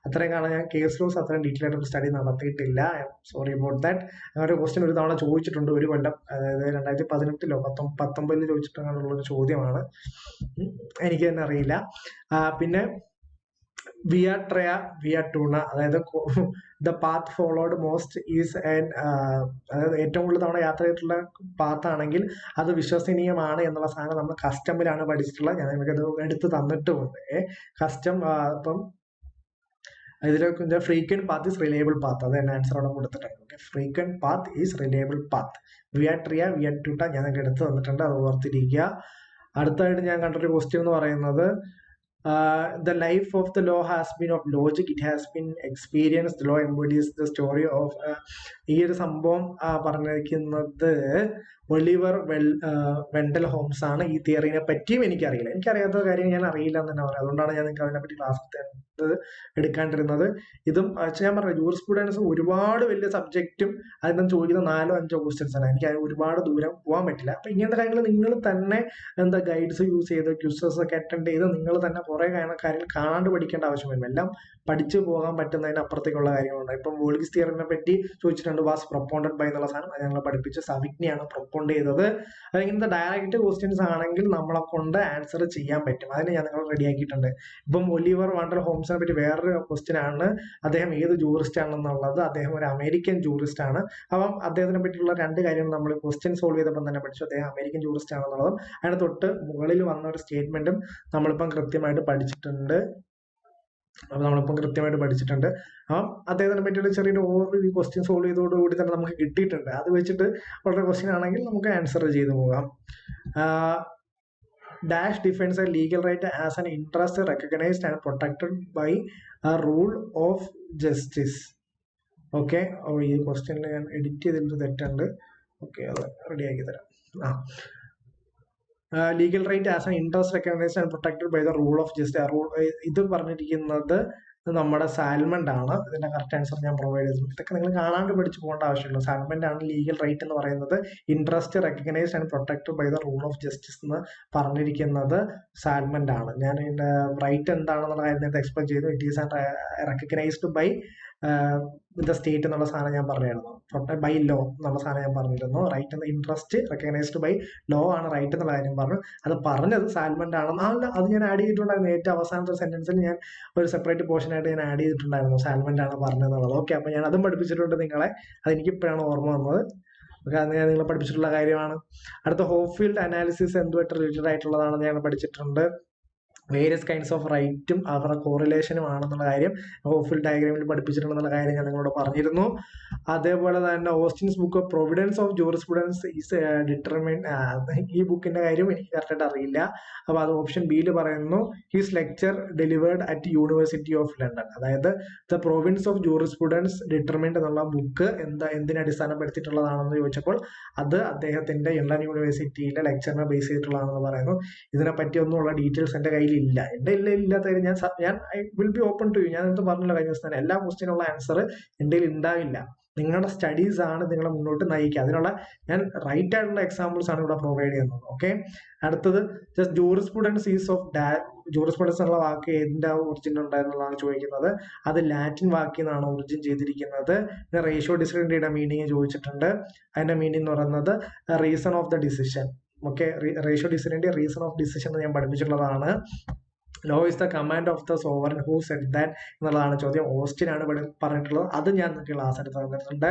A: അത്രയും കാണാൻ ഞാൻ കേസ് ലോസ് അത്രയും ഡീറ്റെയിൽ ആയിട്ട് സ്റ്റഡി നടത്തിയിട്ടില്ല. Sorry about that. അങ്ങനെ ഒരു ക്വസ്റ്റ്യൻ ഒരു തവണ ചോദിച്ചിട്ടുണ്ട്, ഒരു കൊല്ലം, അതായത് 2018 19 ചോദിച്ചിട്ടുള്ള ഒരു ചോദ്യമാണ്. എനിക്ക് തന്നെ അറിയില്ല. പിന്നെ വിയ ടൂണ, അതായത് the path followed most is അതായത് ഏറ്റവും കൂടുതൽ തവണ യാത്ര ചെയ്തിട്ടുള്ള പാത്ത് ആണെങ്കിൽ അത് വിശ്വസനീയമാണ് എന്നുള്ള സാധനം നമ്മൾ കസ്റ്റമിലാണ് പഠിച്ചിട്ടുള്ളത്. ഞാൻ നിങ്ങൾക്കത് എടുത്ത് തന്നിട്ടുമുണ്ട്. കസ്റ്റം അപ്പം ഇതിലൊക്കെ frequent path is reliable path, അത് തന്നെ ആൻസർ അവിടെ കൊടുത്തിട്ടുണ്ട്. Okay, frequent path is reliable path. വിയ ടൂട്ട ഞാൻ നിങ്ങൾക്ക് എടുത്ത് തന്നിട്ടുണ്ട്, അത് ഓർത്തിരിക്കുക. അടുത്തായിട്ട് ഞാൻ കണ്ടൊരു ക്വസ്റ്റ്യൻ എന്ന് പറയുന്നത് the life of the law has been of logic, it has been experienced, the law embodies the story of ഈ ഒരു സംഭവം പറഞ്ഞിരിക്കുന്നത് ഒലിവർ വെൻഡൽ ഹോംസ് ആണ്. ഈ തിയറിനെ പറ്റിയും എനിക്കറിയില്ല. എനിക്കറിയാത്ത കാര്യം ഞാൻ അറിയില്ല എന്ന് തന്നെ പറയാം. അതുകൊണ്ടാണ് ഞാൻ നിങ്ങൾക്ക് അതിനെപ്പറ്റി ക്ലാസ് എടുക്കാണ്ടിരുന്നത്. ഇതും ഞാൻ പറഞ്ഞു, ജൂറിസ്പ്രുഡൻസ് ഒരുപാട് വലിയ സബ്ജക്റ്റും അതിനും ചോദിക്കുന്ന 4-5 ക്വസ്റ്റ്യൻസ് ആണ്. എനിക്ക് ഒരുപാട് ദൂരം പോകാൻ പറ്റില്ല. അപ്പൊ ഇങ്ങനത്തെ കാര്യങ്ങൾ നിങ്ങൾ തന്നെ ഗൈഡ്സ് യൂസ് ചെയ്ത് ക്യൂസസ് ഒക്കെ അറ്റൻഡ് ചെയ്ത് നിങ്ങൾ തന്നെ കുറെ കാര്യങ്ങൾ കാണാണ്ട് പഠിക്കേണ്ട ആവശ്യമില്ല. എല്ലാം പഠിച്ചു പോകാൻ പറ്റുന്നതിന് അപ്പുറത്തേക്കുള്ള കാര്യങ്ങളുണ്ട്. ഇപ്പം വോൾഗിസ് തിയറിനെ പറ്റി ചോദിച്ചിട്ടുണ്ട്, വാസ് പ്രൊപ്പോണ്ടഡ് ബൈ എന്നുള്ള സാധനം അത് ഞങ്ങൾ പഠിപ്പിച്ച് സവിഗ്നിയാണ് പ്രൊപ്പോണ്ട് ചെയ്തത്. അത് ഇങ്ങനത്തെ ഡയറക്റ്റ് ക്വസ്റ്റ്യൻസ് ആണെങ്കിൽ നമ്മളെ കൊണ്ട് ആൻസർ ചെയ്യാൻ പറ്റും. അതിന് ഞാൻ നിങ്ങൾ റെഡിയാക്കിയിട്ടുണ്ട്. ഇപ്പം ഒലിവർ വെൻഡൽ ഹോംസിനെ പറ്റി വേറൊരു ക്വസ്റ്റ്യൻ ആണ്, അദ്ദേഹം ഏത് ജൂറിസ്റ്റ് ആണെന്നുള്ളത്. അദ്ദേഹം ഒരു അമേരിക്കൻ ജൂറിസ്റ്റ് ആണ്. അപ്പം അദ്ദേഹത്തിനെ പറ്റിയുള്ള 2 കാര്യങ്ങൾ നമ്മൾ ക്വസ്റ്റ്യൻ സോൾവ് ചെയ്തപ്പോൾ തന്നെ പഠിച്ചു. അദ്ദേഹം അമേരിക്കൻ ജൂറിസ്റ്റ് ആണെന്നുള്ളതും അതിന് തൊട്ട് മുകളിൽ വന്ന ഒരു സ്റ്റേറ്റ്മെന്റും നമ്മളിപ്പം കൃത്യമായിട്ട് പഠിച്ചിട്ടുണ്ട്. അപ്പം അദ്ദേഹത്തിനെ പറ്റിയുള്ള ചെറിയൊരു ഓവർ ക്വസ്റ്റ്യൻ സോൾവ് ചെയ്തതോടുകൂടി തന്നെ നമുക്ക് കിട്ടിയിട്ടുണ്ട്. അത് വെച്ചിട്ട് വളരെ ക്വസ്റ്റ്യൻ ആണെങ്കിൽ നമുക്ക് ആൻസർ ചെയ്തു പോകാം. Dash defence a legal right as an interest recognised and protected by a rule of justice. Okay, ഈ ക്വസ്റ്റ്യനിൽ ഞാൻ എഡിറ്റ് ചെയ്തിട്ട് തെറ്റുണ്ട്. ഓക്കെ, അത് റെഡിയാക്കി തരാം. Legal right as an interest recognised and protected by the rule of justice. ഇത് പറഞ്ഞിരിക്കുന്നത് നമ്മുടെ സാൽമണ്ട് ആണ്. ഇതിന്റെ കറക്റ്റ് ആൻസർ ഞാൻ പ്രൊവൈഡ് ചെയ്തിട്ടുണ്ട്. ഇതൊക്കെ നിങ്ങൾ കാണാണ്ട് പഠിച്ചു പോകേണ്ട ആവശ്യമില്ല. സാൽമണ്ട് ആണ് ലീഗൽ റൈറ്റ് എന്ന് പറയുന്നത്. Interest recognised and protected by the rule of justice എന്ന് പറഞ്ഞിരിക്കുന്നത് സാൽമണ്ട് ആണ്. ഞാൻ ഇതിന്റെ റൈറ്റ് എന്താണെന്നുള്ള കാര്യം നേരത്തെ എക്സ്പ്ലെയിൻ ചെയ്തു. It is recognised by the state എന്നുള്ള സാധനം ഞാൻ പറഞ്ഞിരുന്നു. ബൈ ലോ എന്നുള്ള സാധനം ഞാൻ പറഞ്ഞിരുന്നു. റൈറ്റ് എന്ന ഇൻട്രസ്റ്റ് റെക്കഗ്നൈസ്ഡ് ബൈ ലോ ആണ് റൈറ്റ് എന്നുള്ള കാര്യം പറഞ്ഞു. അത് പറഞ്ഞത് സാൽമണ്ട് ആണെന്ന്. അല്ല, അത് ഞാൻ ആഡ് ചെയ്തിട്ടുണ്ടായിരുന്നു. ഏറ്റവും അവസാനത്തെ സെന്റൻസിൽ ഞാൻ ഒരു സെപ്പറേറ്റ് പോർഷൻ ആയിട്ട് ഞാൻ ആഡ് ചെയ്തിട്ടുണ്ടായിരുന്നു, സാൽമണ്ട് ആണ് പറഞ്ഞതെന്നുള്ളത്. ഓക്കെ, അപ്പൊ ഞാൻ അതും പഠിപ്പിച്ചിട്ടുണ്ട് നിങ്ങളെ. അതെനിക്ക് ഇപ്പോഴാണ് ഓർമ്മ വന്നത്. ഓക്കെ, അത് ഞാൻ നിങ്ങളെ പഠിപ്പിച്ചിട്ടുള്ള കാര്യമാണ്. അടുത്ത ഹോപ്ഫീൽഡ് അനാലിസിസ് എന്തുമായിട്ട് റിലേറ്റഡ് ആയിട്ടുള്ളതാണെന്ന് ഞാൻ പഠിച്ചിട്ടുണ്ട്. വേരിയസ് കൈൻഡ്സ് ഓഫ് റൈറ്റും അവരുടെ കോറിലേഷനും ആണെന്നുള്ള കാര്യം ഹോപ്ഫീൽഡ് ഡയഗ്രാമിൽ പഠിപ്പിച്ചിട്ടുണ്ടെന്നുള്ള കാര്യം ഞാൻ നിങ്ങളോട് പറഞ്ഞിരുന്നു. അതേപോലെ തന്നെ Austin's book of providence of jurisprudence is determined. ഈ ബുക്കിന്റെ കാര്യം എനിക്ക് കറക്റ്റായിട്ട് അറിയില്ല. അപ്പൊ അത് ഓപ്ഷൻ ബിയിൽ പറയുന്നു, his lecture delivered at university of London. അതായത് the province of jurisprudence determined എന്നുള്ള ബുക്ക് എന്തിനെ അടിസ്ഥാനപ്പെടുത്തിയിട്ടുള്ളതാണെന്ന് ചോദിച്ചപ്പോൾ അത് അദ്ദേഹത്തിന്റെ ലണ്ടൻ യൂണിവേഴ്സിറ്റിയിലെ ലെക്ചറിനെ ബേസ് ചെയ്തിട്ടുള്ളതാണെന്ന് പറയുന്നു. ഇതിനെപ്പറ്റി ഒന്നുമുള്ള ഡീറ്റെയിൽസ് എന്റെ കയ്യിൽ ഇല്ല. എന്റെ ഇല്ലാത്ത കാര്യം ഞാൻ I will be open to you. ഞാൻ എന്ത് പറഞ്ഞില്ല കഴിഞ്ഞ ദിവസം തന്നെ, എല്ലാ ക്വസ്റ്റിനുള്ള ആൻസർ എന്റെ കയ്യിൽ ഉണ്ടാവില്ല. നിങ്ങളുടെ സ്റ്റഡീസ് ആണ് നിങ്ങളെ മുന്നോട്ട് നയിക്കുക. അതിനുള്ള ഞാൻ റൈറ്റ് ആയിട്ടുള്ള എക്സാമ്പിൾസ് ആണ് ഇവിടെ പ്രൊവൈഡ് ചെയ്യുന്നത്. ഓക്കെ, അടുത്തത് just jurisprudence is of jurisprudence എന്നുള്ള വാക്ക് ഏതിന്റെ ഒറിജിൻ ഉണ്ടായിരുന്നുള്ളതാണ് ചോദിക്കുന്നത്. അത് ലാറ്റിൻ വാക്കിൽ നിന്നാണ് ഒറിജിൻ ചെയ്തിരിക്കുന്നത്. പിന്നെ റേഷ്യോ ഡിസിഡന്റിയുടെ മീനിങ് ചോദിച്ചിട്ടുണ്ട്. അതിന്റെ മീനിങ് എന്ന് പറയുന്നത് reason of the decision. Okay, റേഷ്യോ ഡിസിഡന്റ് റീസൺ ഓഫ് ഡിസിഷൻ എന്ന് ഞാൻ പഠിപ്പിച്ചിട്ടുള്ളതാണ്. Law is the command of the sovereign who said that എന്നുള്ളതാണ് ചോദ്യം. ഓസ്റ്റിൻ ആണ് പറഞ്ഞിട്ടുള്ളത്. അത് ഞാൻ നിങ്ങൾക്ക് ക്ലാസ് എടുത്ത് തന്നിട്ടുണ്ട്.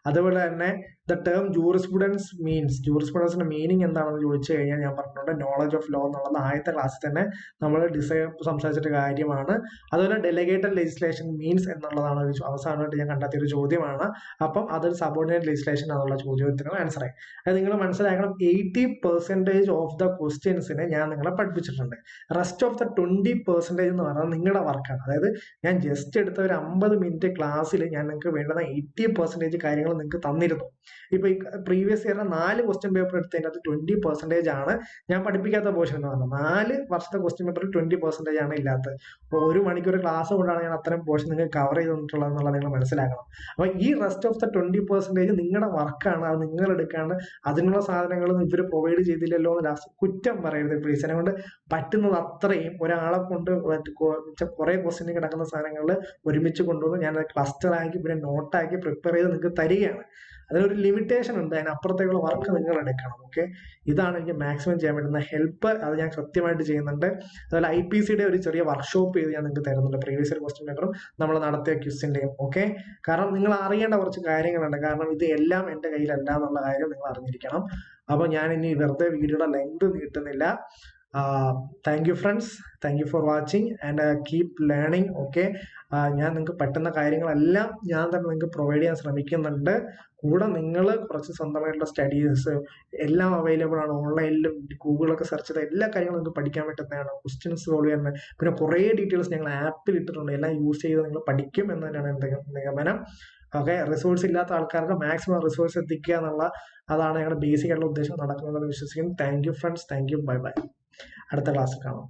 A: അതുപോലെ തന്നെ ദ ടേം ജൂറിസ്പ്രുഡൻസ് മീൻസ്, ജൂറിസ്പ്രുഡൻസിന്റെ മീനിങ് എന്താണെന്ന് ചോദിച്ചു കഴിഞ്ഞാൽ ഞാൻ പറഞ്ഞിട്ടുണ്ട് നോളജ് ഓഫ് ലോ എന്നുള്ളത് ആദ്യത്തെ ക്ലാസ്സിൽ തന്നെ നമ്മൾ സംസാരിച്ചിട്ട് കാര്യമാണ്. അതുപോലെ ഡെലിഗേറ്റഡ് ലെജിസ്ലേഷൻ മീൻസ് എന്നുള്ളതാണ് ഒരു അവസാനമായിട്ട് ഞാൻ കണ്ടെത്തിയ ഒരു ചോദ്യമാണ്. അപ്പം അതൊരു സബോർഡിനേറ്റ് ലെജിസ്ലേഷൻ എന്നുള്ള ചോദ്യത്തിന് ആൻസർ ആയി. അത് നിങ്ങൾ മനസ്സിലാക്കണം. 80% ഓഫ് ദ ക്വസ്റ്റ്യൻസിനെ ഞാൻ നിങ്ങളെ പഠിപ്പിച്ചിട്ടുണ്ട്. റെസ്റ്റ് ഓഫ് ദ 20% എന്ന് പറയുന്നത് നിങ്ങളുടെ വർക്കാണ്. അതായത് ഞാൻ ജസ്റ്റ് എടുത്ത ഒരു 50 മിനിറ്റ് ക്ലാസ്സിൽ ഞാൻ നിങ്ങൾക്ക് വേണ്ടുന്ന 80% കാര്യങ്ങൾ നിങ്ങൾക്ക് തന്നിരുന്നു. ഇപ്പൊ ഈ പ്രീവിയസ് ഇയറിന് 4 ക്വസ്റ്റ്യൻ പേപ്പർ എടുത്തതിനകത്ത് 20% ആണ് ഞാൻ പഠിപ്പിക്കാത്ത പോർഷൻ എന്ന് പറഞ്ഞത്. 4 വർഷത്തെ ക്വസ്റ്റ്യൻ പേപ്പറിൽ 20% ആണ് ഇല്ലാത്തത്. അപ്പോൾ 1 മണിക്കൂർ ക്ലാസ് കൊണ്ടാണ് ഞാൻ അത്തരം പോർഷൻ നിങ്ങൾക്ക് കവർ ചെയ്ത് തന്നിട്ടുള്ളത് എന്നുള്ളത് നിങ്ങൾ മനസ്സിലാക്കണം. അപ്പൊ ഈ റെസ്റ്റ് ഓഫ് ദ 20% നിങ്ങളുടെ വർക്കാണ്. അത് നിങ്ങൾ എടുക്കാണ്ട് അതിനുള്ള സാധനങ്ങളൊന്നും ഇവർ പ്രൊവൈഡ് ചെയ്തില്ലല്ലോ എന്ന് ലാസ്റ്റ് കുറ്റം പറയരുത് പ്ലീസ്. എന്നെ കൊണ്ട് പറ്റുന്നത് അത്രയും ഒരാളെ കൊണ്ട് കുറെ ക്വസ്റ്റ്യൻ കിടക്കുന്ന സാധനങ്ങളിൽ ഒരുമിച്ച് കൊണ്ടുവന്ന് ഞാൻ ക്ലസ്റ്റർ ആക്കി പിന്നെ നോട്ടാക്കി പ്രിപ്പയർ ചെയ്ത് നിങ്ങൾക്ക് തരികയാണ്. അതിനൊരു ലിമിറ്റേഷൻ ഉണ്ട്. അതിനപ്പുറത്തേക്കുള്ള വർക്ക് നിങ്ങൾ എടുക്കണം. ഓക്കെ, ഇതാണ് എനിക്ക് മാക്സിമം ചെയ്യാൻ പറ്റുന്ന ഹെൽപ്പ്. അത് ഞാൻ കൃത്യമായിട്ട് ചെയ്യുന്നുണ്ട്. അതുപോലെ IPCയുടെ ഒരു ചെറിയ വർക്ക്ഷോപ്പ് ചെയ്ത് ഞാൻ നിങ്ങൾക്ക് തരുന്നുണ്ട്. പ്രീവിയസ് ഇയർ ക്വസ്റ്റ്യൻ പേപ്പറും നമ്മൾ നടത്തിയ ക്വിസിന്റെയും. ഓക്കെ, കാരണം നിങ്ങൾ അറിയേണ്ട കുറച്ച് കാര്യങ്ങളുണ്ട്. കാരണം ഇത് എല്ലാം എൻ്റെ കയ്യിലല്ല എന്നുള്ള കാര്യം നിങ്ങൾ അറിഞ്ഞിരിക്കണം. അപ്പൊ ഞാൻ ഇനി വെറുതെ വീഡിയോയുടെ ലെങ്ത് നീട്ടുന്നില്ല. Thank you friends, thank you for watching and keep learning. Okay, ഞാൻ നിങ്ങൾക്ക് പറ്റുന്ന കാര്യങ്ങളെല്ലാം ഞാൻ തന്നെ നിങ്ങൾക്ക് പ്രൊവൈഡ് ചെയ്യാൻ ശ്രമിക്കുന്നുണ്ട്. കൂടെ നിങ്ങൾ കുറച്ച് സ്വന്തമായിട്ടുള്ള സ്റ്റഡീസ് എല്ലാം അവൈലബിൾ ആണ്. ഓൺലൈനിലും ഗൂഗിളൊക്കെ സെർച്ച് ചെയ്ത എല്ലാ കാര്യങ്ങളും നിങ്ങൾക്ക് പഠിക്കാൻ പറ്റുന്നതാണ്. ക്വസ്റ്റ്യൻസ് സോൾവ് ചെയ്യാൻ പിന്നെ കുറേ ഡീറ്റെയിൽസ് ഞങ്ങൾ ആപ്പിൽ ഇട്ടിട്ടുണ്ട്. എല്ലാം യൂസ് ചെയ്ത് നിങ്ങൾ പഠിക്കും എന്ന് തന്നെയാണ് എൻ്റെ നിഗമനം. ഓക്കെ, റിസോഴ്സ് ഇല്ലാത്ത ആൾക്കാർക്ക് മാക്സിമം റിസോഴ്സ് എത്തിക്കുക എന്നുള്ള അതാണ് ഞങ്ങളുടെ ബേസിക് ആയിട്ടുള്ള ഉദ്ദേശം നടക്കുന്നതെന്ന് വിശ്വസിക്കുന്നു. Thank you friends, thank U, bye bye. അടുത്ത ക്ലാസ്സിൽ കാണാം.